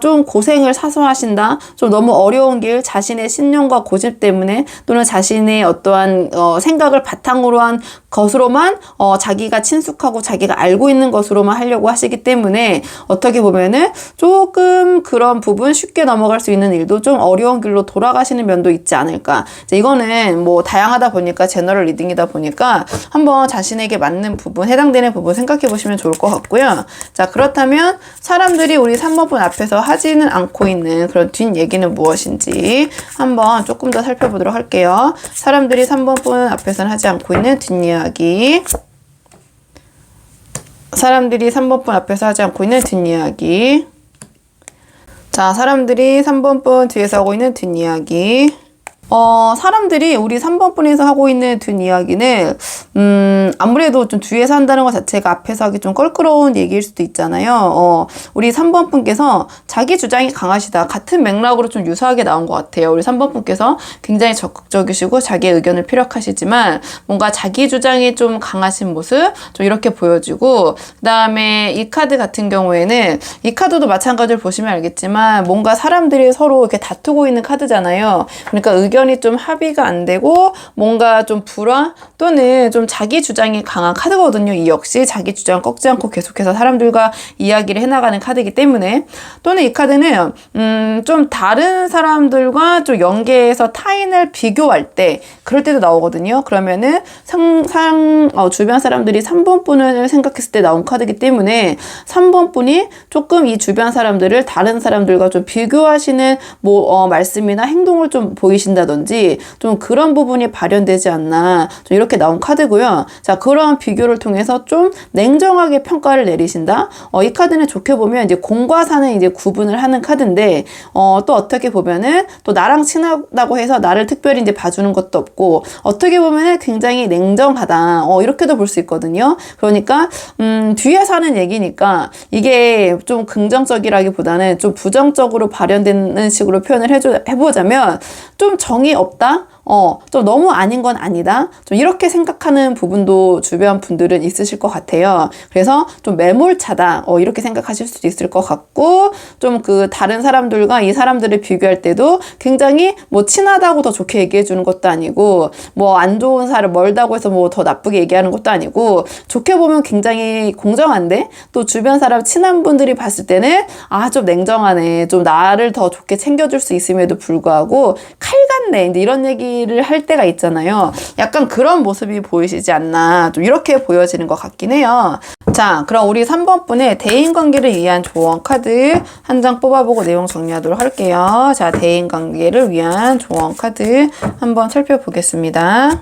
S1: 좀 고생을 사소하신다, 좀 너무 어려운 길, 자신의 신념과 고집 때문에 또는 자신의 어떠한 생각을 바탕으로 한 것으로만 자기가 친숙하고 자기가 알고 있는 것으로만 하려고 하시기 때문에 어떻게 보면은 조금 그런 부분 쉽게 넘어갈 수 있는 일도 좀 어려운 길로 돌아가시는 면도 있지 않을까. 이거는 뭐 다양하다 보니까 제너럴 리딩이다 보니까 한번 자신에게 맞는 부분, 해당되는 부분 생각해 보시면 좋을 것 같고요. 자, 그렇다면 사람들이 우리 3번 분 앞에서 하지는 않고 있는 그런 뒷얘기는 무엇인지 한번 조금 더 살펴보도록 할게요. 사람들이 3번 분 앞에서는 하지 않고 있는 뒷이야기. 사람들이 3번 분 앞에서 하지 않고 있는 뒷이야기. 자, 사람들이 3번 분 뒤에서 하고 있는 뒷이야기. 사람들이 우리 3번 분에서 하고 있는 뒷이야기는 아무래도 좀 뒤에서 한다는 것 자체가 앞에서 하기 좀 껄끄러운 얘기일 수도 있잖아요. 우리 3번 분께서 자기 주장이 강하시다, 같은 맥락으로 좀 유사하게 나온 것 같아요. 우리 3번 분께서 굉장히 적극적이시고 자기의 의견을 피력하시지만 뭔가 자기 주장이 좀 강하신 모습, 좀 이렇게 보여지고, 그 다음에 이 카드 같은 경우에는 이 카드도 마찬가지로 보시면 알겠지만 뭔가 사람들이 서로 이렇게 다투고 있는 카드잖아요. 그러니까 의견이 좀 합의가 안 되고 뭔가 좀 불화 또는 좀 자기 주장이 강한 카드거든요. 이 역시 자기 주장 꺾지 않고 계속해서 사람들과 이야기를 해나가는 카드이기 때문에, 또는 이 카드는 좀 다른 사람들과 좀 연계해서 타인을 비교할 때, 그럴 때도 나오거든요. 그러면은 주변 사람들이 3번 분을 생각했을 때 나온 카드이기 때문에 3번 분이 조금 이 주변 사람들을 다른 사람들과 좀 비교하시는 말씀이나 행동을 좀 보이신다든지 좀 그런 부분이 발현되지 않나, 좀 이렇게 나온 카드고요. 자, 그러한 비교를 통해서 좀 냉정하게 평가를 내리신다. 이 카드는 좋게 보면 이제 공과 사는 이제 구분을 하는 카드인데, 또 어떻게 보면은 또 나랑 친하다고 해서 나를 특별히 이제 봐주는 것도 없고, 어떻게 보면은 굉장히 냉정하다, 이렇게도 볼 수 있거든요. 그러니까 뒤에 사는 얘기니까 이게 좀 긍정적이라기보다는 좀 부정적으로 발현되는 식으로 표현을 해보자면 좀 정이 없다? 좀 너무 아닌 건 아니다? 좀 이렇게 생각하는 부분도 주변 분들은 있으실 것 같아요. 그래서 좀 매몰차다, 이렇게 생각하실 수도 있을 것 같고, 좀 그 다른 사람들과 이 사람들을 비교할 때도 굉장히 뭐 친하다고 더 좋게 얘기해 주는 것도 아니고, 뭐 안 좋은 사람 멀다고 해서 뭐 더 나쁘게 얘기하는 것도 아니고, 좋게 보면 굉장히 공정한데 또 주변 사람 친한 분들이 봤을 때는 좀 냉정하네, 좀 나를 더 좋게 챙겨줄 수 있음에도 불구하고 칼 같네, 이제 이런 얘기를 할 때가 있잖아요. 약간 그런 모습이 보이시지 않나, 좀 이렇게 보여지는 것 같긴 해요. 자, 그럼 우리 3번 분의 대인관계를 위한 조언 카드 한 장 뽑아보고 내용 정리하도록 할게요. 자, 대인관계를 위한 조언 카드 한번 살펴보겠습니다.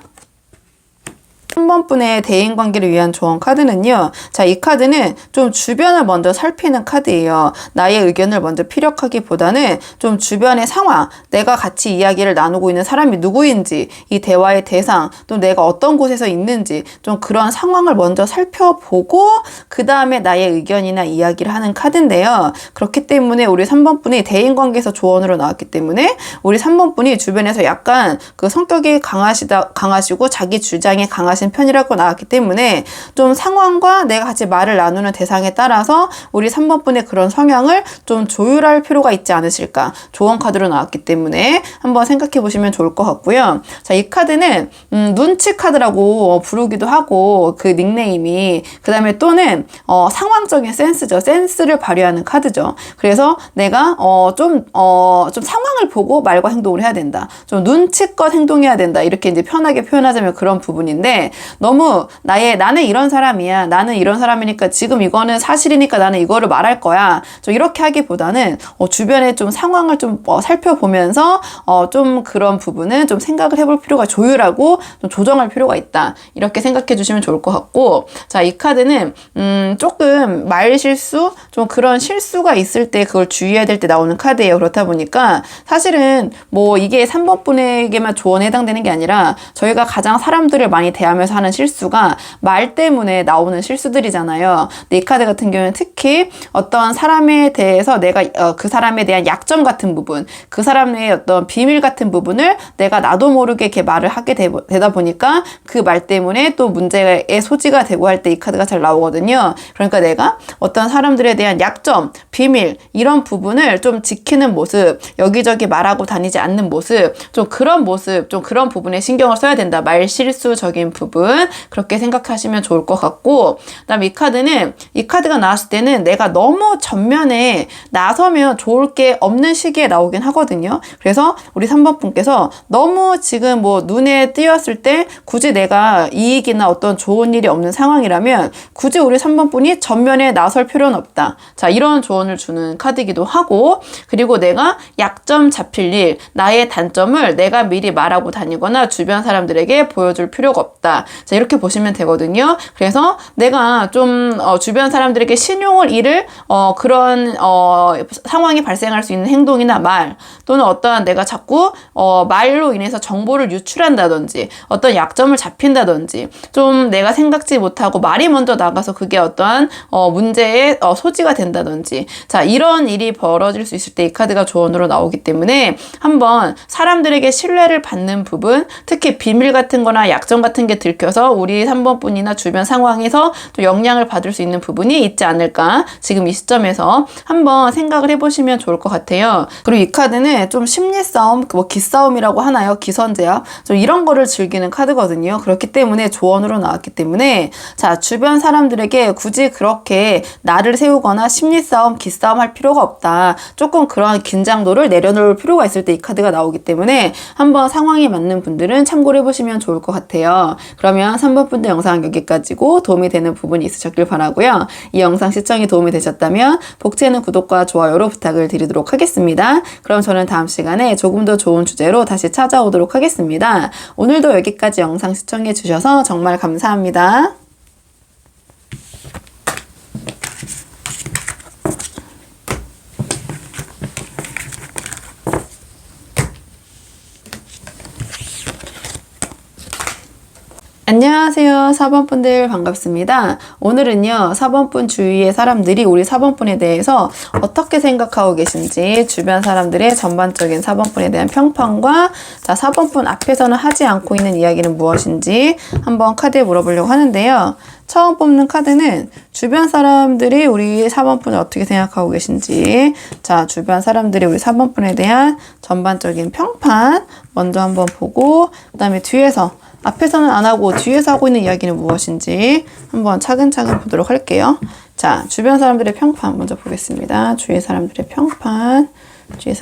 S1: 3번 분의 대인 관계를 위한 조언 카드는요. 자, 이 카드는 좀 주변을 먼저 살피는 카드예요. 나의 의견을 먼저 피력하기보다는 좀 주변의 상황, 내가 같이 이야기를 나누고 있는 사람이 누구인지, 이 대화의 대상, 또 내가 어떤 곳에서 있는지 좀 그런 상황을 먼저 살펴보고 그 다음에 나의 의견이나 이야기를 하는 카드인데요. 그렇기 때문에 우리 3번 분이 대인 관계에서 조언으로 나왔기 때문에 우리 3번 분이 주변에서 약간 그 성격이 강하시고 자기 주장이 강하신 편이라고 나왔기 때문에 좀 상황과 내가 같이 말을 나누는 대상에 따라서 우리 3번 분의 그런 성향을 좀 조율할 필요가 있지 않으실까. 조언 카드로 나왔기 때문에 한번 생각해 보시면 좋을 것 같고요. 자, 이 카드는 눈치 카드라고 부르기도 하고 그 닉네임이 그 다음에 또는 상황적인 센스죠. 센스를 발휘하는 카드죠. 그래서 내가 좀 상황을 보고 말과 행동을 해야 된다. 좀 눈치껏 행동해야 된다. 이렇게 이제 편하게 표현하자면 그런 부분인데 너무 나는 이런 사람이야. 나는 이런 사람이니까 지금 이거는 사실이니까 나는 이거를 말할 거야. 좀 이렇게 하기보다는 주변에 좀 상황을 좀 살펴보면서 좀 그런 부분은 좀 생각을 해볼 필요가 조율하고 좀 조정할 필요가 있다. 이렇게 생각해 주시면 좋을 것 같고 자, 이 카드는 조금 말 실수 좀 그런 실수가 있을 때 그걸 주의해야 될 때 나오는 카드예요. 그렇다 보니까 사실은 뭐 이게 3번 분에게만 조언에 해당되는 게 아니라 저희가 가장 사람들을 많이 대하면서 하는 실수가 말 때문에 나오는 실수들이잖아요. 근데 이 카드 같은 경우는 특히 어떤 사람에 대해서 내가 그 사람에 대한 약점 같은 부분, 그 사람의 어떤 비밀 같은 부분을 내가 나도 모르게 이렇게 말을 하게 되다 보니까 그 말 때문에 또 문제의 소지가 되고 할 때 이 카드가 잘 나오거든요. 그러니까 내가 어떤 사람들에 대한 약점, 비밀 이런 부분을 좀 지키는 모습, 여기저기 말하고 다니지 않는 모습, 좀 그런 부분에 신경을 써야 된다. 말 실수적인 부분 그렇게 생각하시면 좋을 것 같고 그다음에 이 카드가 나왔을 때는 내가 너무 전면에 나서면 좋을 게 없는 시기에 나오긴 하거든요. 그래서 우리 3번 분께서 너무 지금 뭐 눈에 띄었을 때 굳이 내가 이익이나 어떤 좋은 일이 없는 상황이라면 굳이 우리 3번 분이 전면에 나설 필요는 없다. 자, 이런 조언을 주는 카드이기도 하고 그리고 내가 약점 잡힐 일, 나의 단점을 내가 미리 말하고 다니거나 주변 사람들에게 보여줄 필요가 없다. 자, 이렇게 보시면 되거든요. 그래서 내가 좀 주변 사람들에게 신용을 잃을 그런 상황이 발생할 수 있는 행동이나 말 또는 어떠한 내가 자꾸 말로 인해서 정보를 유출한다든지 어떤 약점을 잡힌다든지 좀 내가 생각지 못하고 말이 먼저 나가서 그게 어떠한 문제의 소지가 된다든지 자, 이런 일이 벌어질 수 있을 때 이 카드가 조언으로 나오기 때문에 한번 사람들에게 신뢰를 받는 부분 특히 비밀 같은 거나 약점 같은 게 들켜서 우리 3번 분이나 주변 상황에서 또 영향을 받을 수 있는 부분이 있지 않을까 지금 이 시점에서 한번 생각을 해보시면 좋을 것 같아요. 그리고 이 카드는 좀 심리싸움, 뭐 기싸움이라고 하나요? 기선제압 좀 이런 거를 즐기는 카드거든요. 그렇기 때문에 조언으로 나왔기 때문에 자, 주변 사람들에게 굳이 그렇게 나를 세우거나 심리싸움, 기싸움 할 필요가 없다. 조금 그런 긴장도를 내려놓을 필요가 있을 때 이 카드가 나오기 때문에 한번 상황에 맞는 분들은 참고를 해보시면 좋을 것 같아요. 그러면 3번 분들 영상 여기까지고 도움이 되는 부분이 있으셨길 바라고요. 이 영상 시청이 도움이 되셨다면 복채는 구독과 좋아요로 부탁을 드리도록 하겠습니다. 그럼 저는 다음 시간에 조금 더 좋은 주제로 다시 찾아오도록 하겠습니다. 오늘도 여기까지 영상 시청해 주셔서 정말 감사합니다. 안녕하세요. 4번분들 반갑습니다. 오늘은요 4번분 주위의 사람들이 우리 4번분에 대해서 어떻게 생각하고 계신지 주변 사람들의 전반적인 4번분에 대한 평판과 자 4번분 앞에서는 하지 않고 있는 이야기는 무엇인지 한번 카드에 물어보려고 하는데요. 처음 뽑는 카드는 주변 사람들이 우리 4번분을 어떻게 생각하고 계신지 자 주변 사람들이 우리 4번분에 대한 전반적인 평판 먼저 한번 보고 그 다음에 뒤에서 앞에서는 안 하고 뒤에서 하고 있는 이야기는 무엇인지 한번 차근차근 보도록 할게요. 자, 주변 사람들의 평판 먼저 보겠습니다. 주위 사람들의 평판. 주위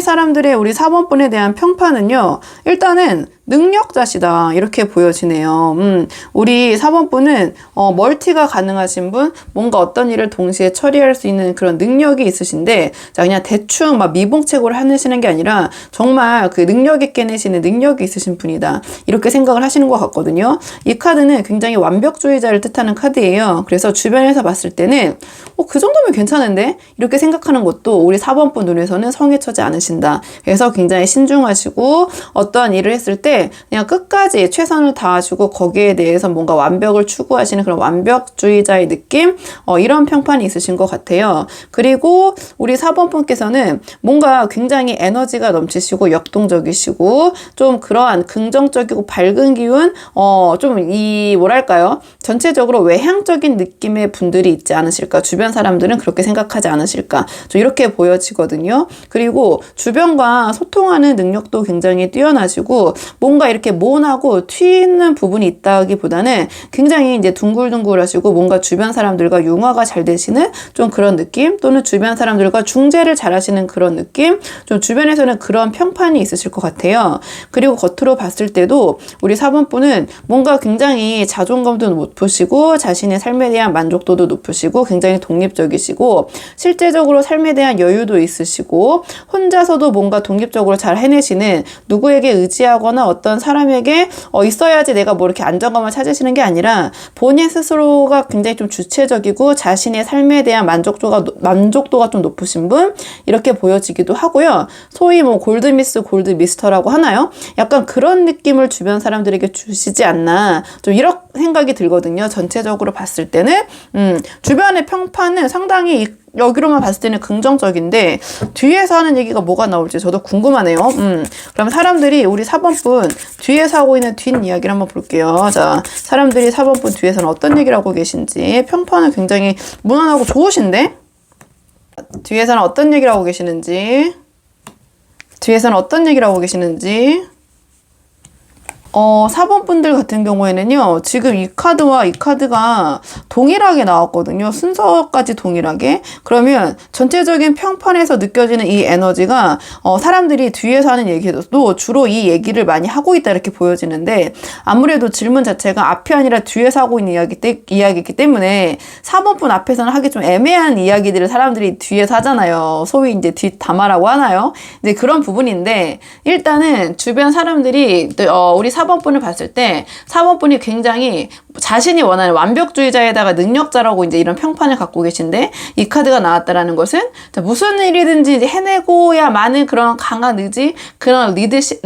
S1: 사람들의 우리 4번분에 대한 평판은요. 일단은 능력자시다 이렇게 보여지네요. 우리 4번 분은 멀티가 가능하신 분, 뭔가 어떤 일을 동시에 처리할 수 있는 그런 능력이 있으신데, 자 그냥 대충 막 미봉책으로 하시는 게 아니라 정말 그 능력 있게 내시는 능력이 있으신 분이다 이렇게 생각을 하시는 것 같거든요. 이 카드는 굉장히 완벽주의자를 뜻하는 카드예요. 그래서 주변에서 봤을 때는 그 정도면 괜찮은데 이렇게 생각하는 것도 우리 4번 분 눈에서는 성에 차지 않으신다. 그래서 굉장히 신중하시고 어떠한 일을 했을 때 그냥 끝까지 최선을 다하시고 거기에 대해서 뭔가 완벽을 추구하시는 그런 완벽주의자의 느낌, 이런 평판이 있으신 것 같아요. 그리고 우리 4번 분께서는 뭔가 굉장히 에너지가 넘치시고 역동적이시고 좀 그러한 긍정적이고 밝은 기운, 좀 뭐랄까요, 전체적으로 외향적인 느낌의 분들이 있지 않으실까, 주변 사람들은 그렇게 생각하지 않으실까, 좀 이렇게 보여지거든요. 그리고 주변과 소통하는 능력도 굉장히 뛰어나시고 뭔가 이렇게 모나고 튀는 부분이 있다기보다는 굉장히 이제 둥글둥글하시고 뭔가 주변 사람들과 융화가 잘 되시는 좀 그런 느낌, 또는 주변 사람들과 중재를 잘 하시는 그런 느낌, 좀 주변에서는 그런 평판이 있으실 것 같아요. 그리고 겉으로 봤을 때도 우리 4번 분은 뭔가 굉장히 자존감도 높으시고 자신의 삶에 대한 만족도도 높으시고 굉장히 독립적이시고 실제적으로 삶에 대한 여유도 있으시고 혼자서도 뭔가 독립적으로 잘 해내시는, 누구에게 의지하거나 어떤 사람에게 있어야지 내가 뭐 이렇게 안정감을 찾으시는 게 아니라 본인 스스로가 굉장히 좀 주체적이고 자신의 삶에 대한 만족도가 좀 높으신 분 이렇게 보여지기도 하고요. 소위 뭐 골드미스 골드미스터라고 하나요? 약간 그런 느낌을 주변 사람들에게 주시지 않나, 좀 이런 생각이 들거든요. 전체적으로 봤을 때는 주변의 평판은 상당히 여기로만 봤을 때는 긍정적인데 뒤에서 하는 얘기가 뭐가 나올지 저도 궁금하네요. 그럼 사람들이 우리 4번 분 뒤에서 하고 있는 뒷이야기를 한번 볼게요. 자, 사람들이 4번 분 뒤에서는 어떤 얘기를 하고 계신지. 평판은 굉장히 무난하고 좋으신데 뒤에서는 어떤 얘기를 하고 계시는지, 뒤에서는 어떤 얘기를 하고 계시는지. 4번 분들 같은 경우에는요, 지금 이 카드와 이 카드가 동일하게 나왔거든요. 순서까지 동일하게. 그러면 전체적인 평판에서 느껴지는 이 에너지가, 사람들이 뒤에서 하는 얘기도 주로 이 얘기를 많이 하고 있다 이렇게 보여지는데, 아무래도 질문 자체가 앞이 아니라 뒤에서 하고 있는 이야기이기 때문에 4번 분 앞에서는 하기 좀 애매한 이야기들을 사람들이 뒤에서 하잖아요. 소위 이제 뒷담화라고 하나요? 이제 그런 부분인데, 일단은 주변 사람들이 우리 4번 분을 봤을 때 4번 분이 굉장히 자신이 원하는 완벽주의자에다가 능력자라고 이제 이런 평판을 갖고 계신데, 이 카드가 나왔다라는 것은 무슨 일이든지 이제 해내고야만은 그런 강한 의지, 그런 리더십,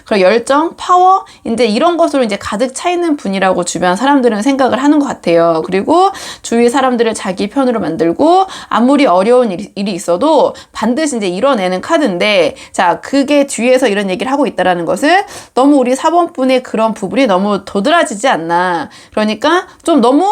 S1: 그런 열정, 파워, 이제 이런 것으로 이제 가득 차 있는 분이라고 주변 사람들은 생각을 하는 것 같아요. 그리고 주위 사람들을 자기 편으로 만들고 아무리 어려운 일이 있어도 반드시 이제 이뤄내는 카드인데, 자, 그게 뒤에서 이런 얘기를 하고 있다라는 것은 너무 우리 4번 분의 그런 부분이 너무 도드라지지 않나. 그러니까 좀 너무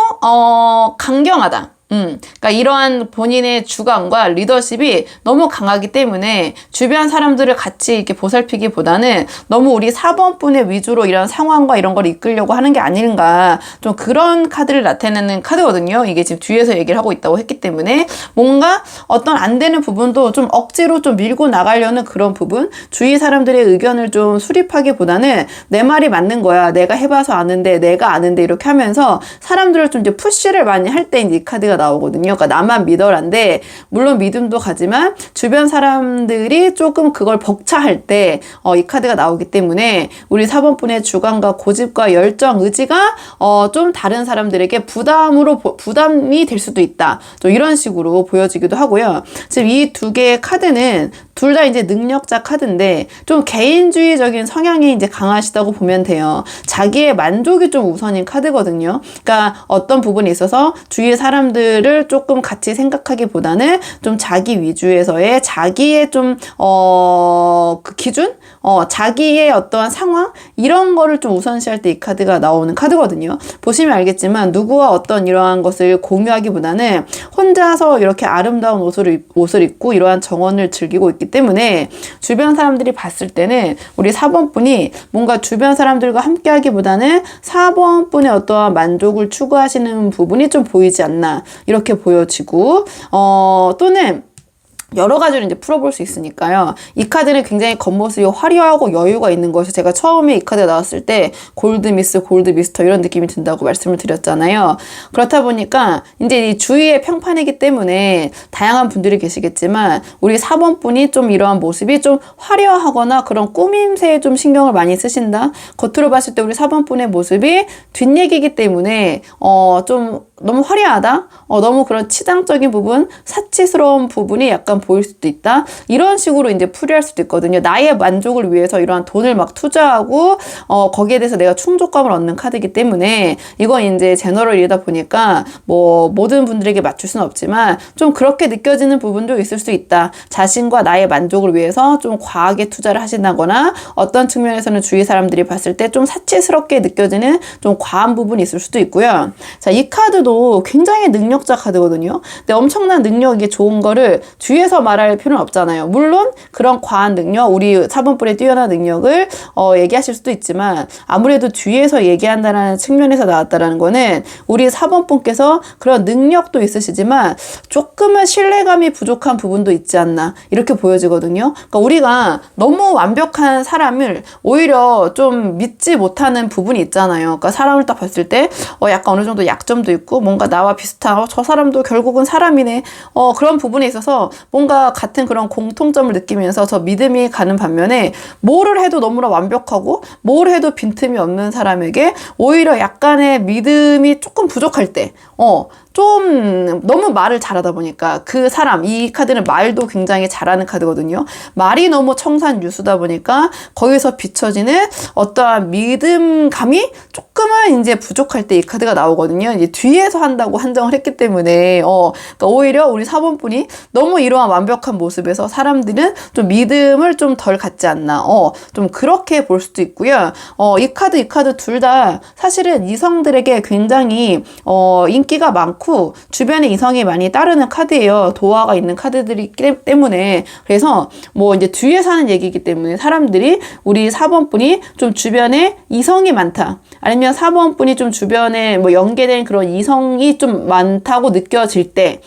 S1: 강경하다. 그러니까 이러한 본인의 주관과 리더십이 너무 강하기 때문에 주변 사람들을 같이 이렇게 보살피기보다는 너무 우리 4번 분의 위주로 이런 상황과 이런 걸 이끌려고 하는 게 아닌가, 좀 그런 카드를 나타내는 카드거든요. 이게 지금 뒤에서 얘기를 하고 있다고 했기 때문에 뭔가 어떤 안 되는 부분도 좀 억지로 좀 밀고 나가려는 그런 부분, 주위 사람들의 의견을 좀 수립하기보다는 내 말이 맞는 거야, 내가 해봐서 아는데, 내가 아는데 이렇게 하면서 사람들을 좀 이제 푸시를 많이 할 때 이제 이 카드가 나오거든요. 그러니까 나만 믿어란데, 물론 믿음도 가지만 주변 사람들이 조금 그걸 벅차할 때 이 카드가 나오기 때문에 우리 4번 분의 주관과 고집과 열정, 의지가 좀 다른 사람들에게 부담이 될 수도 있다. 좀 이런 식으로 보여지기도 하고요. 지금 이 두 개의 카드는 둘 다 이제 능력자 카드인데 좀 개인주의적인 성향이 이제 강하시다고 보면 돼요. 자기의 만족이 좀 우선인 카드거든요. 그러니까 어떤 부분에 있어서 주위의 사람들을 조금 같이 생각하기보다는 좀 자기 위주에서의 자기의 좀 그 기준, 자기의 어떠한 상황, 이런 거를 좀 우선시할 때 이 카드가 나오는 카드거든요. 보시면 알겠지만 누구와 어떤 이러한 것을 공유하기보다는 혼자서 이렇게 아름다운 옷을 입고 이러한 정원을 즐기고 있기 때문에 주변 사람들이 봤을 때는 우리 4번 분이 뭔가 주변 사람들과 함께 하기보다는 4번 분의 어떠한 만족을 추구하시는 부분이 좀 보이지 않나 이렇게 보여지고, 또는 여러 가지로 이제 풀어볼 수 있으니까요. 이 카드는 굉장히 겉모습이 화려하고 여유가 있는 것이 제가 처음에 이 카드가 나왔을 때 골드미스, 골드미스터 이런 느낌이 든다고 말씀을 드렸잖아요. 그렇다 보니까 이제 이 주위의 평판이기 때문에 다양한 분들이 계시겠지만 우리 4번 분이 좀 이러한 모습이 좀 화려하거나 그런 꾸밈새에 좀 신경을 많이 쓰신다. 겉으로 봤을 때 우리 4번 분의 모습이 뒷얘기이기 때문에 좀 너무 화려하다? 너무 그런 치장적인 부분, 사치스러운 부분이 약간 보일 수도 있다? 이런 식으로 이제 풀이할 수도 있거든요. 나의 만족을 위해서 이러한 돈을 막 투자하고, 거기에 대해서 내가 충족감을 얻는 카드이기 때문에, 이건 이제 제너럴이다 보니까, 뭐, 모든 분들에게 맞출 수는 없지만, 좀 그렇게 느껴지는 부분도 있을 수 있다. 자신과 나의 만족을 위해서 좀 과하게 투자를 하신다거나, 어떤 측면에서는 주위 사람들이 봤을 때 좀 사치스럽게 느껴지는 좀 과한 부분이 있을 수도 있고요. 자, 이 카드도 굉장히 능력자 카드거든요. 근데 엄청난 능력이 좋은 거를 뒤에서 말할 필요는 없잖아요. 물론 그런 과한 능력, 우리 4번뿔의 뛰어난 능력을 얘기하실 수도 있지만 아무래도 뒤에서 얘기한다는 측면에서 나왔다라는 거는 우리 4번분께서 그런 능력도 있으시지만 조금은 신뢰감이 부족한 부분도 있지 않나 이렇게 보여지거든요. 그러니까 우리가 너무 완벽한 사람을 오히려 좀 믿지 못하는 부분이 있잖아요. 그러니까 사람을 딱 봤을 때 약간 어느 정도 약점도 있고 뭔가 나와 비슷한 저 사람도 결국은 사람이네 그런 부분에 있어서 뭔가 같은 그런 공통점을 느끼면서 저 믿음이 가는 반면에 뭐를 해도 너무나 완벽하고 뭘 해도 빈틈이 없는 사람에게 오히려 약간의 믿음이 조금 부족할 때 좀 너무 말을 잘하다 보니까 그 사람, 이 카드는 말도 굉장히 잘하는 카드거든요. 말이 너무 청산유수다 보니까 거기서 비춰지는 어떠한 믿음감이 조금은 이제 부족할 때 이 카드가 나오거든요. 이제 뒤에서 한다고 한정을 했기 때문에 그러니까 오히려 우리 4번 분이 너무 이러한 완벽한 모습에서 사람들은 좀 믿음을 좀 덜 갖지 않나 좀 그렇게 볼 수도 있고요. 이 카드 둘 다 사실은 이성들에게 굉장히 인기가 많고 주변에 이성이 많이 따르는 카드예요. 도화가 있는 카드들이기 때문에 그래서 뭐 이제 뒤에서 하는 얘기이기 때문에 사람들이 우리 4번 분이 좀 주변에 이성이 많다. 아니면 4번 분이 좀 주변에 뭐 연계된 그런 이성이 좀 많다고 느껴질 때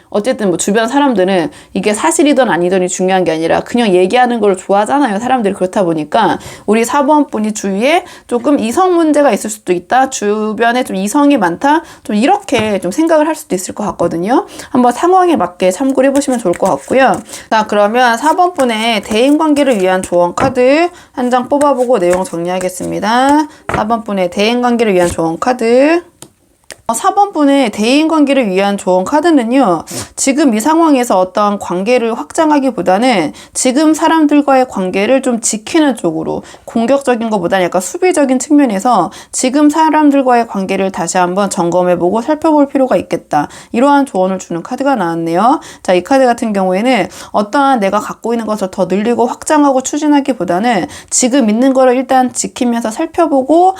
S1: 어쨌든 뭐 주변 사람들은 이게 사실이든 아니든이 중요한 게 아니라 그냥 얘기하는 걸 좋아하잖아요. 사람들이 그렇다 보니까 우리 4번 분이 주위에 조금 이성 문제가 있을 수도 있다. 주변에 좀 이성이 많다. 좀 이렇게 좀 생각을 할 수도 있을 것 같거든요. 한번 상황에 맞게 참고를 해보시면 좋을 것 같고요. 자, 그러면 4번 분의 대인관계를 위한 조언 카드 한 장 뽑아보고 내용 정리하겠습니다. 4번 분의 대인관계를 위한 조언 카드. 4번 분의 대인관계를 위한 조언 카드는요. 지금 이 상황에서 어떤 관계를 확장하기보다는 지금 사람들과의 관계를 좀 지키는 쪽으로 공격적인 것보다는 약간 수비적인 측면에서 지금 사람들과의 관계를 다시 한번 점검해보고 살펴볼 필요가 있겠다. 이러한 조언을 주는 카드가 나왔네요. 자, 이 카드 같은 경우에는 어떠한 내가 갖고 있는 것을 더 늘리고 확장하고 추진하기보다는 지금 있는 거를 일단 지키면서 살펴보고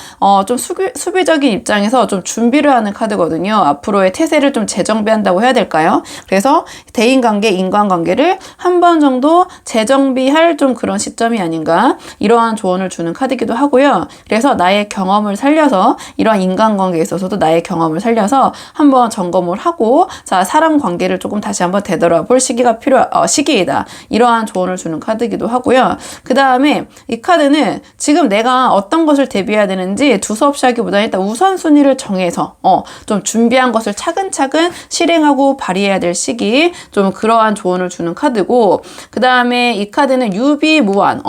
S1: 좀 수비적인 입장에서 좀 준비를 하는 카드거든요. 앞으로의 태세를 좀 재정비한다고 해야 될까요? 그래서 대인관계, 인간관계를 한 번 정도 재정비할 좀 그런 시점이 아닌가 이러한 조언을 주는 카드이기도 하고요. 그래서 나의 경험을 살려서 이러한 인간관계에 있어서도 나의 경험을 살려서 한번 점검을 하고 자 사람 관계를 조금 다시 한번 되돌아볼 시기가 시기이다. 이러한 조언을 주는 카드이기도 하고요. 그 다음에 이 카드는 지금 내가 어떤 것을 대비해야 되는지 두서없이 하기보다는 일단 우선순위를 정해서 좀 준비한 것을 차근차근 실행하고 발휘해야 될 시기 좀 그러한 조언을 주는 카드고 그 다음에 이 카드는 유비무환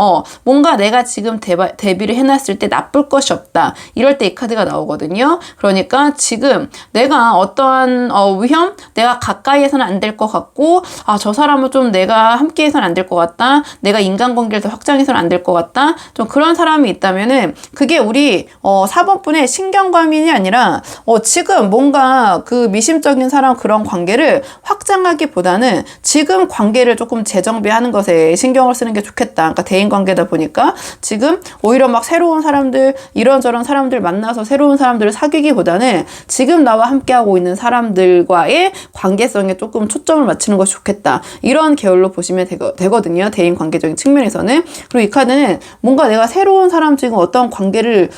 S1: 뭔가 내가 지금 대비를 해놨을 때 나쁠 것이 없다 이럴 때 이 카드가 나오거든요. 그러니까 지금 내가 어떠한 위험 내가 가까이에서는 안 될 것 같고 저 사람은 좀 내가 함께해서는 안 될 것 같다 내가 인간관계를 더 확장해서는 안 될 것 같다 좀 그런 사람이 있다면은 그게 우리 4번 분의 신경과민이 아니라 지금 뭔가 그 미심적인 사람 그런 관계를 확장하기보다는 지금 관계를 조금 재정비하는 것에 신경을 쓰는 게 좋겠다. 그러니까 대인관계다 보니까 지금 오히려 막 새로운 사람들 이런저런 사람들 만나서 새로운 사람들을 사귀기보다는 지금 나와 함께하고 있는 사람들과의 관계성에 조금 초점을 맞추는 것이 좋겠다. 이런 계열로 보시면 되거든요. 대인관계적인 측면에서는. 그리고 이 카드는 뭔가 내가 새로운 사람 지금 어떤 관계를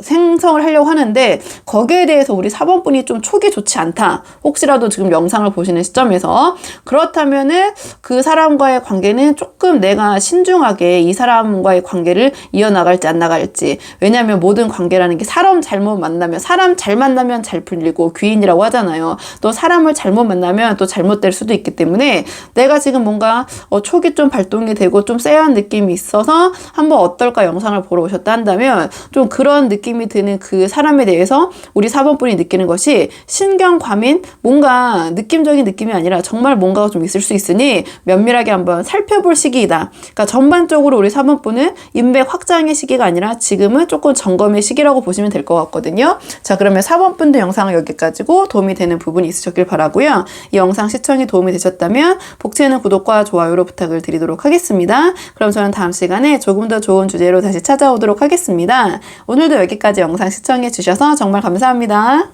S1: 생성을 하려고 하는데 거기에 거기에 대해서 우리 4번 분이 좀 촉이 좋지 않다. 혹시라도 지금 영상을 보시는 시점에서 그렇다면은 그 사람과의 관계는 조금 내가 신중하게 이 사람과의 관계를 이어나갈지 안 나갈지. 왜냐하면 모든 관계라는 게 사람 잘못 만나면 사람 잘 만나면 잘 풀리고 귀인이라고 하잖아요. 또 사람을 잘못 만나면 또 잘못될 수도 있기 때문에 내가 지금 뭔가 촉이 좀 발동이 되고 좀 쎄한 느낌이 있어서 한번 어떨까 영상을 보러 오셨다 한다면 좀 그런 느낌이 드는 그 사람에 대해서 우리 4번 분이 느끼는 것이 신경과민 뭔가 느낌적인 느낌이 아니라 정말 뭔가가 좀 있을 수 있으니 면밀하게 한번 살펴볼 시기이다. 그러니까 전반적으로 우리 4번 분은 인맥 확장의 시기가 아니라 지금은 조금 점검의 시기라고 보시면 될 것 같거든요. 자, 그러면 4번 분도 영상을 여기까지고 도움이 되는 부분이 있으셨길 바라고요. 이 영상 시청이 도움이 되셨다면 복채는 구독과 좋아요로 부탁을 드리도록 하겠습니다. 그럼 저는 다음 시간에 조금 더 좋은 주제로 다시 찾아오도록 하겠습니다. 오늘도 여기까지 영상 시청해 주셔서 정말 감사합니다.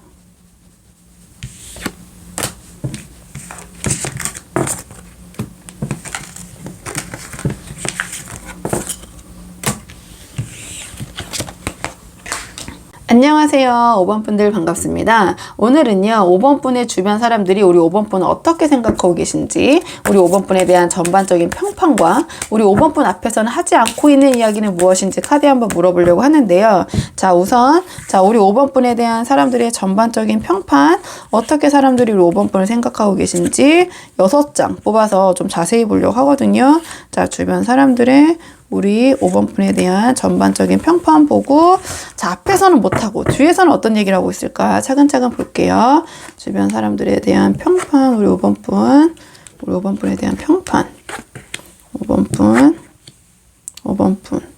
S1: 안녕하세요. 5번 분들 반갑습니다. 오늘은요, 5번 분의 주변 사람들이 우리 5번 분을 어떻게 생각하고 계신지, 우리 5번 분에 대한 전반적인 평판과 우리 5번 분 앞에서는 하지 않고 있는 이야기는 무엇인지 카드에 한번 물어보려고 하는데요. 자, 우선, 우리 5번 분에 대한 사람들의 전반적인 평판, 어떻게 사람들이 우리 5번 분을 생각하고 계신지 6장 뽑아서 좀 자세히 보려고 하거든요. 자, 주변 사람들의 우리 5번 분에 대한 전반적인 평판 보고, 자, 앞에서는 못하고 뒤에서는 어떤 얘기를 하고 있을까 차근차근 볼게요. 주변 사람들에 대한 평판, 우리 5번 분, 우리 5번 분에 대한 평판, 5번 분, 5번 분.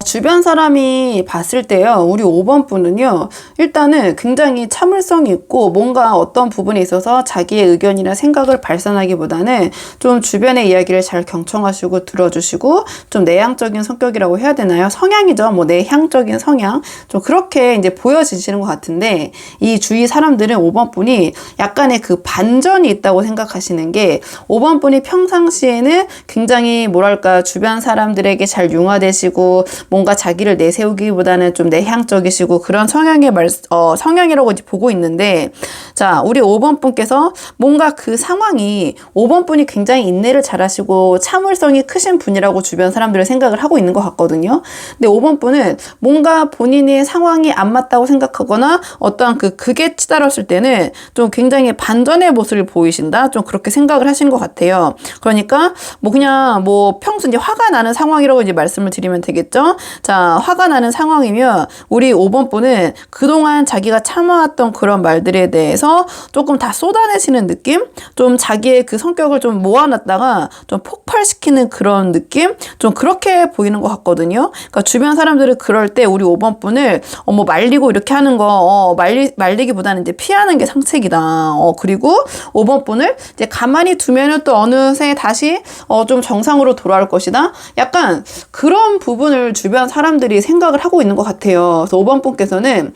S1: 주변 사람이 봤을 때요, 우리 5번 분은요, 일단은 굉장히 참을성이 있고 뭔가 어떤 부분에 있어서 자기의 의견이나 생각을 발산하기보다는 좀 주변의 이야기를 잘 경청하시고 들어주시고 좀 내향적인 성격이라고 해야 되나요? 성향이죠. 뭐 내향적인 성향. 좀 그렇게 이제 보여지시는 것 같은데, 이 주위 사람들은 5번 분이 약간의 그 반전이 있다고 생각하시는 게, 5번 분이 평상시에는 굉장히 뭐랄까 주변 사람들에게 잘 융화되시고 뭔가 자기를 내세우기보다는 좀 내향적이시고 그런 성향이라고 이제 보고 있는데, 자, 우리 5번 분께서 뭔가 그 상황이 5번 분이 굉장히 인내를 잘하시고 참을성이 크신 분이라고 주변 사람들은 생각을 하고 있는 것 같거든요. 근데 5번 분은 뭔가 본인의 상황이 안 맞다고 생각하거나 어떠한 극에 치달았을 때는 좀 굉장히 반전의 모습을 보이신다. 좀 그렇게 생각을 하신 것 같아요. 그러니까 뭐 그냥 뭐 평소 이제 화가 나는 상황이라고 이제 말씀을 드리면 되겠죠. 자, 화가 나는 상황이면 우리 5번 분은 그동안 자기가 참아왔던 그런 말들에 대해서 조금 다 쏟아내시는 느낌? 좀 자기의 그 성격을 좀 모아놨다가 좀 폭발시키는 그런 느낌? 좀 그렇게 보이는 것 같거든요. 그러니까 주변 사람들은 그럴 때 우리 5번 분을 뭐 말리고 이렇게 하는 거 말리기보다는 이제 피하는 게 상책이다. 그리고 5번 분을 이제 가만히 두면은 또 어느새 다시 좀 정상으로 돌아올 것이다. 약간 그런 부분을 주변 사람들이 생각을 하고 있는 것 같아요. 그래서 5번 분께서는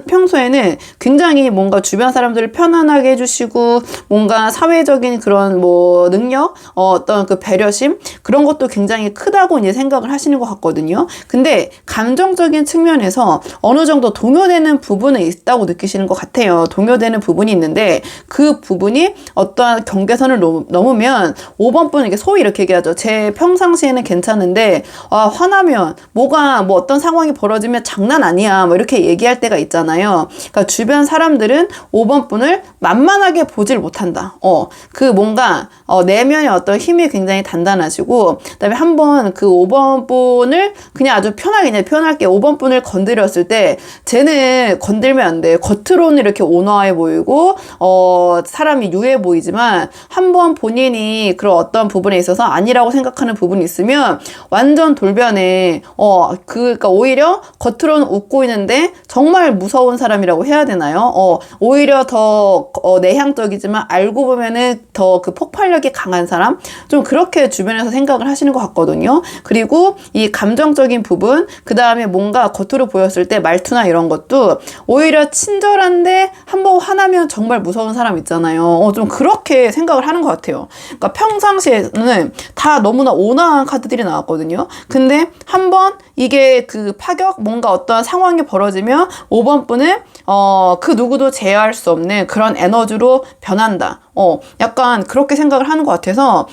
S1: 평소에는 굉장히 뭔가 주변 사람들을 편안하게 해주시고 뭔가 사회적인 그런 뭐 능력, 어떤 그 배려심 그런 것도 굉장히 크다고 이제 생각을 하시는 것 같거든요. 근데 감정적인 측면에서 어느 정도 동요되는 부분은 있다고 느끼시는 것 같아요. 동요되는 부분이 있는데 그 부분이 어떠한 경계선을 넘으면 5번 분은 이게 소위 이렇게 얘기하죠. 제 평상시에는 괜찮은데 화나면 뭐가 뭐 어떤 상황이 벌어지면 장난 아니야 뭐 이렇게 얘기할 때가 있잖아요. 그러니까 주변 사람들은 5번 분을 만만하게 보질 못한다. 그 뭔가 내면의 어떤 힘이 굉장히 단단하시고, 그다음에 한번 그 5번 분을 그냥 아주 편하게 그냥 표현할게. 5번 분을 건드렸을 때 쟤는 건들면 안 돼. 겉으로는 이렇게 온화해 보이고 사람이 유해 보이지만 한번 본인이 그런 어떤 부분에 있어서 아니라고 생각하는 부분이 있으면 완전 돌변해. 그러니까 오히려 겉으로는 웃고 있는데 정말 무서운 사람이라고 해야 되나요? 오히려 더 내향적이지만 알고 보면은 더 그 폭발력이 강한 사람? 좀 그렇게 주변에서 생각을 하시는 것 같거든요. 그리고 이 감정적인 부분, 그 다음에 뭔가 겉으로 보였을 때 말투나 이런 것도 오히려 친절한데 한번 화나면 정말 무서운 사람 있잖아요. 좀 그렇게 생각을 하는 것 같아요. 그러니까 평상시에는 다 너무나 온화한 카드들이 나왔거든요. 근데 한번 이게 그 파격, 뭔가 어떤 상황이 벌어지면 5번 분은 그 누구도 제어할 수 없는 그런 에너지로 변한다. 약간 그렇게 생각을 하는 것 같아서,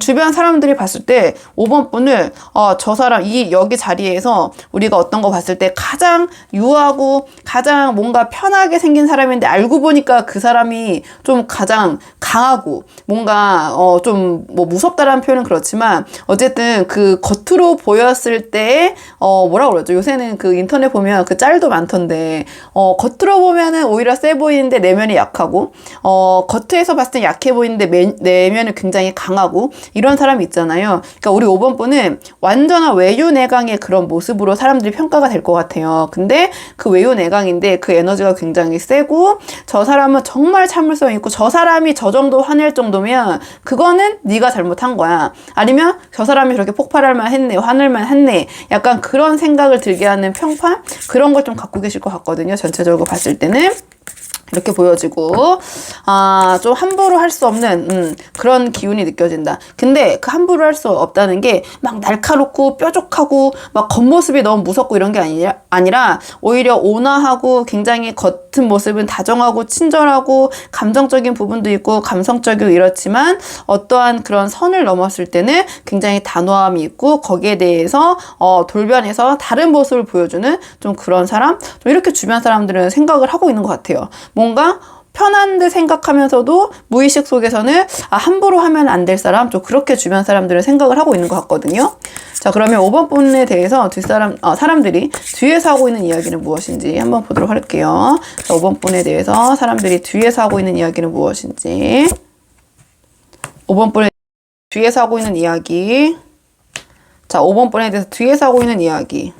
S1: 주변 사람들이 봤을 때 5번 분을, 저 사람, 여기 자리에서 우리가 어떤 거 봤을 때 가장 유하고 가장 뭔가 편하게 생긴 사람인데 알고 보니까 그 사람이 좀 가장 강하고 뭔가, 좀 뭐 무섭다라는 표현은 그렇지만 어쨌든 그 겉으로 보였을 때, 뭐라 그러죠? 요새는 그 인터넷 보면 그 짤도 많던데, 겉으로 보면은 오히려 세 보이는데 내면이 약하고, 겉에서 봤을 때 약해 보이는데 내면은 굉장히 강하고 이런 사람이 있잖아요. 그러니까 우리 5번 분은 완전한 외유내강의 그런 모습으로 사람들이 평가가 될 것 같아요. 근데 그 외유내강인데 그 에너지가 굉장히 세고 저 사람은 정말 참을성 있고 저 사람이 저 정도 화낼 정도면 그거는 네가 잘못한 거야. 아니면 저 사람이 그렇게 폭발할 만했네, 화낼 만했네. 약간 그런 생각을 들게 하는 평판 그런 걸 좀 갖고 계실 것 같거든요. 전체적으로 봤을 때는. 이렇게 보여지고, 좀 함부로 할 수 없는, 그런 기운이 느껴진다. 근데 그 함부로 할 수 없다는 게 막 날카롭고 뾰족하고 막 겉모습이 너무 무섭고 이런 게 아니라 오히려 온화하고 굉장히 겉은 모습은 다정하고 친절하고 감정적인 부분도 있고 감성적이고 이렇지만 어떠한 그런 선을 넘었을 때는 굉장히 단호함이 있고 거기에 대해서, 돌변해서 다른 모습을 보여주는 좀 그런 사람? 좀 이렇게 주변 사람들은 생각을 하고 있는 것 같아요. 뭔가 편한 듯 생각하면서도 무의식 속에서는 함부로 하면 안 될 사람, 좀 그렇게 주변 사람들은 생각을 하고 있는 것 같거든요. 자, 그러면 5번 분에 대해서 사람들이 뒤에서 하고 있는 이야기는 무엇인지 한번 보도록 할게요. 자, 5번 분에 대해서 사람들이 뒤에서 하고 있는 이야기는 무엇인지. 5번 분에 뒤에서 하고 있는 이야기. 자, 5번 분에 대해서 뒤에서 하고 있는 이야기.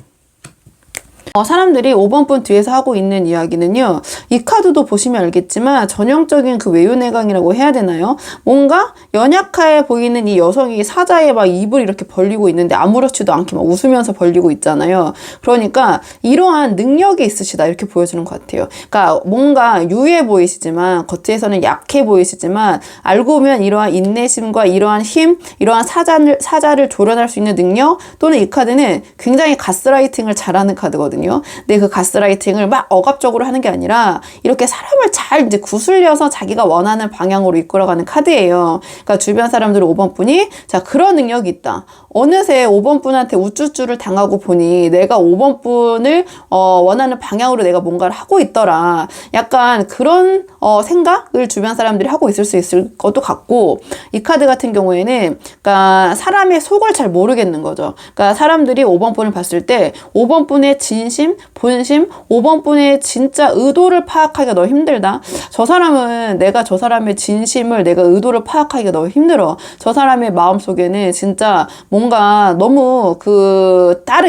S1: 사람들이 5번 분 뒤에서 하고 있는 이야기는요. 이 카드도 보시면 알겠지만 전형적인 그 외유내강이라고 해야 되나요? 뭔가 연약해 보이는 이 여성이 사자에 막 입을 이렇게 벌리고 있는데 아무렇지도 않게 막 웃으면서 벌리고 있잖아요. 그러니까 이러한 능력이 있으시다 이렇게 보여주는 것 같아요. 그러니까 뭔가 유해 보이시지만 겉에서는 약해 보이시지만 알고 보면 이러한 인내심과 이러한 힘, 이러한 사자를 조련할 수 있는 능력 또는 이 카드는 굉장히 가스라이팅을 잘하는 카드거든요. 근데 그 가스라이팅을 막 억압적으로 하는 게 아니라 이렇게 사람을 잘 이제 구슬려서 자기가 원하는 방향으로 이끌어가는 카드예요. 그러니까 주변 사람들 5번 분이 자 그런 능력이 있다. 어느새 5번 분한테 우쭈쭈를 당하고 보니 내가 5번 분을 원하는 방향으로 내가 뭔가를 하고 있더라. 약간 그런 생각을 주변 사람들이 하고 있을 수 있을 것도 같고 이 카드 같은 경우에는 그러니까 사람의 속을 잘 모르겠는 거죠. 그러니까 사람들이 5번 분을 봤을 때 5번 분의 진심, 본심, 5번 분의 진짜 의도를 파악하기가 너무 힘들다. 저 사람은 내가 저 사람의 진심을 내가 의도를 파악하기가 너무 힘들어. 저 사람의 마음속에는 진짜 뭔가 너무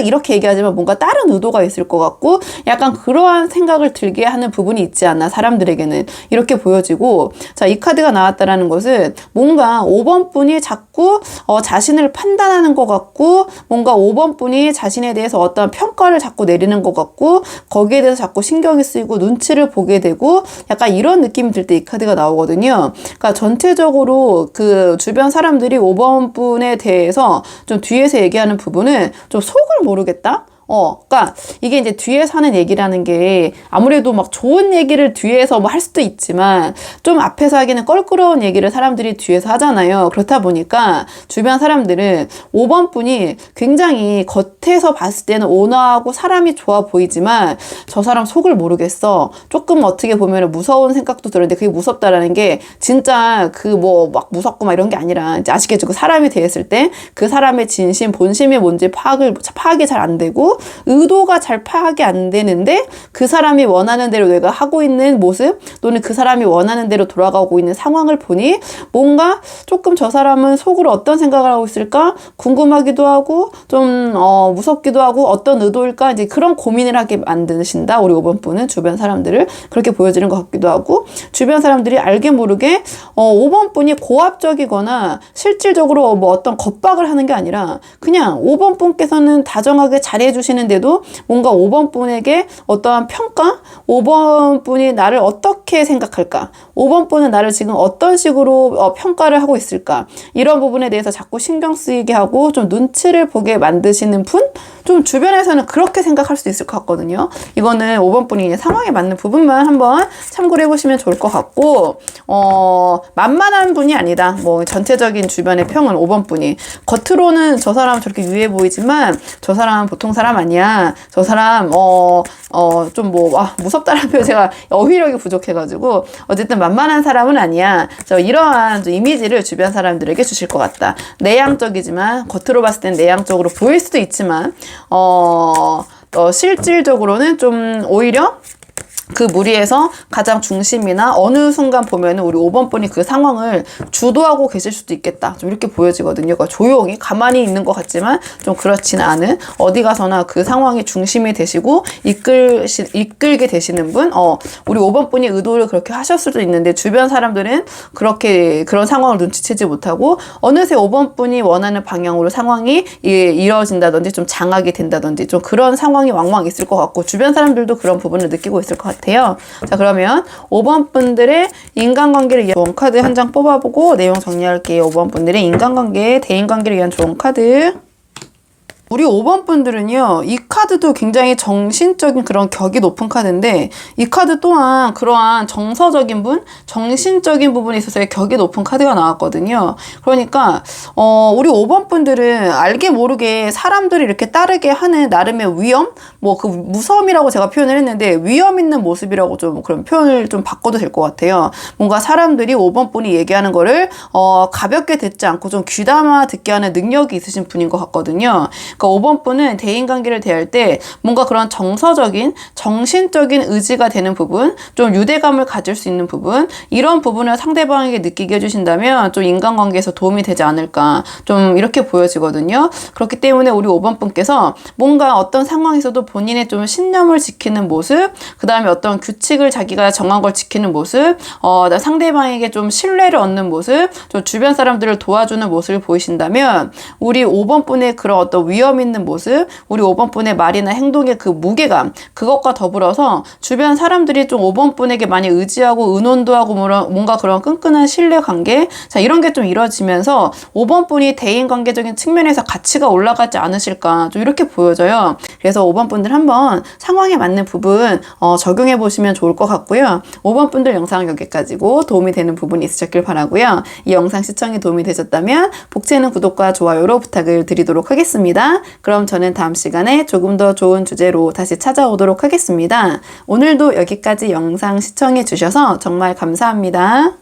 S1: 이렇게 얘기하지만 뭔가 다른 의도가 있을 것 같고 약간 그러한 생각을 들게 하는 부분이 있지 않나 사람들에게는 이렇게 보여지고 자, 이 카드가 나왔다라는 것은 뭔가 5번 분이 자꾸 자신을 판단하는 것 같고 뭔가 5번 분이 자신에 대해서 어떤 평가를 자꾸 내리는 것 같고 거기에 대해서 자꾸 신경이 쓰이고 눈치를 보게 되고 약간 이런 느낌이 들 때 이 카드가 나오거든요. 그러니까 전체적으로 그 주변 사람들이 5번 분에 대해서 좀 뒤에서 얘기하는 부분은 좀 속을 모르겠다? 그러니까 이게 이제 뒤에서 하는 얘기라는 게 아무래도 막 좋은 얘기를 뒤에서 뭐 할 수도 있지만 좀 앞에서 하기는 껄끄러운 얘기를 사람들이 뒤에서 하잖아요. 그렇다 보니까 주변 사람들은 5번 분이 굉장히 겉에서 봤을 때는 온화하고 사람이 좋아 보이지만 저 사람 속을 모르겠어. 조금 어떻게 보면 무서운 생각도 들었는데 그게 무섭다라는 게 진짜 그 뭐 막 무섭고 막 이런 게 아니라 이제 아시겠죠? 그 사람이 대했을 때 그 사람의 진심, 본심이 뭔지 파악이 잘 안 되고 의도가 잘 파악이 안 되는데 그 사람이 원하는 대로 내가 하고 있는 모습 또는 그 사람이 원하는 대로 돌아가고 있는 상황을 보니 뭔가 조금 저 사람은 속으로 어떤 생각을 하고 있을까 궁금하기도 하고 좀 무섭기도 하고 어떤 의도일까 이제 그런 고민을 하게 만드신다. 우리 5번 분은 주변 사람들을 그렇게 보여지는 것 같기도 하고 주변 사람들이 알게 모르게 5번 분이 고압적이거나 실질적으로 뭐 어떤 겁박을 하는 게 아니라 그냥 5번 분께서는 다정하게 잘해주시는데도 뭔가 5번 분에게 어떠한 평가? 5번 분이 나를 어떻게 생각할까? 5번 분은 나를 지금 어떤 식으로 평가를 하고 있을까? 이런 부분에 대해서 자꾸 신경 쓰이게 하고 좀 눈치를 보게 만드시는 분? 좀 주변에서는 그렇게 생각할 수도 있을 것 같거든요. 이거는 5번 분이 상황에 맞는 부분만 한번 참고를 해보시면 좋을 것 같고, 만만한 분이 아니다. 뭐 전체적인 주변의 평은 5번 분이 겉으로는 저 사람은 저렇게 유해 보이지만 저 사람은 보통 사람 아니야. 저 사람 좀 무섭다라는 표현 제가 어휘력이 부족해가지고 어쨌든 만만한 사람은 아니야. 이러한 이미지를 주변 사람들에게 주실 것 같다. 내향적이지만 겉으로 봤을 땐 내향적으로 보일 수도 있지만 실질적으로는 좀 오히려 그 무리에서 가장 중심이나 어느 순간 보면은 우리 5번 분이 그 상황을 주도하고 계실 수도 있겠다. 좀 이렇게 보여지거든요. 그러니까 조용히 가만히 있는 것 같지만 좀 그렇지는 않은 어디 가서나 그 상황의 중심이 되시고 이끌게 되시는 분. 우리 5번 분이 의도를 그렇게 하셨을 수도 있는데 주변 사람들은 그렇게 그런 상황을 눈치채지 못하고 어느새 5번 분이 원하는 방향으로 상황이 이루어진다든지 좀 장악이 된다든지 좀 그런 상황이 왕왕 있을 것 같고 주변 사람들도 그런 부분을 느끼고 있을 것 같아요. 자, 그러면 5번 분들의 인간관계를 위한 좋은 카드 한 장 뽑아보고 내용 정리할게요. 5번 분들의 인간관계, 대인관계를 위한 좋은 카드. 우리 5번 분들은요, 이 카드도 굉장히 정신적인 그런 격이 높은 카드인데, 이 카드 또한 그러한 정서적인 정신적인 부분에 있어서의 격이 높은 카드가 나왔거든요. 그러니까, 우리 5번 분들은 알게 모르게 사람들이 이렇게 따르게 하는 나름의 위험? 그 무서움이라고 제가 표현을 했는데, 위험 있는 모습이라고 좀 그런 표현을 좀 바꿔도 될 것 같아요. 뭔가 사람들이 5번 분이 얘기하는 거를, 가볍게 듣지 않고 좀 귀담아 듣게 하는 능력이 있으신 분인 것 같거든요. 그러니까 5번 분은 대인관계를 대할 때 뭔가 그런 정서적인, 정신적인 의지가 되는 부분, 좀 유대감을 가질 수 있는 부분, 이런 부분을 상대방에게 느끼게 해주신다면 좀 인간관계에서 도움이 되지 않을까, 좀 이렇게 보여지거든요. 그렇기 때문에 우리 5번 분께서 뭔가 어떤 상황에서도 본인의 좀 신념을 지키는 모습, 그 다음에 어떤 규칙을 자기가 정한 걸 지키는 모습, 상대방에게 좀 신뢰를 얻는 모습, 좀 주변 사람들을 도와주는 모습을 보이신다면 우리 5번 분의 그런 어떤 위험 있는 모습, 우리 5번 분의 말이나 행동의 그 무게감, 그것과 더불어서 주변 사람들이 좀 5번 분에게 많이 의지하고 의논도 하고 뭔가 그런 끈끈한 신뢰 관계, 자, 이런 게 좀 이루어지면서 5번 분이 대인 관계적인 측면에서 가치가 올라가지 않으실까, 좀 이렇게 보여져요. 그래서 5번 분들 한번 상황에 맞는 부분 적용해 보시면 좋을 것 같고요. 5번 분들 영상 여기까지고 도움이 되는 부분이 있으셨길 바라고요. 이 영상 시청에 도움이 되셨다면 복채는 구독과 좋아요로 부탁을 드리도록 하겠습니다. 그럼 저는 다음 시간에 조금 더 좋은 주제로 다시 찾아오도록 하겠습니다. 오늘도 여기까지 영상 시청해 주셔서 정말 감사합니다.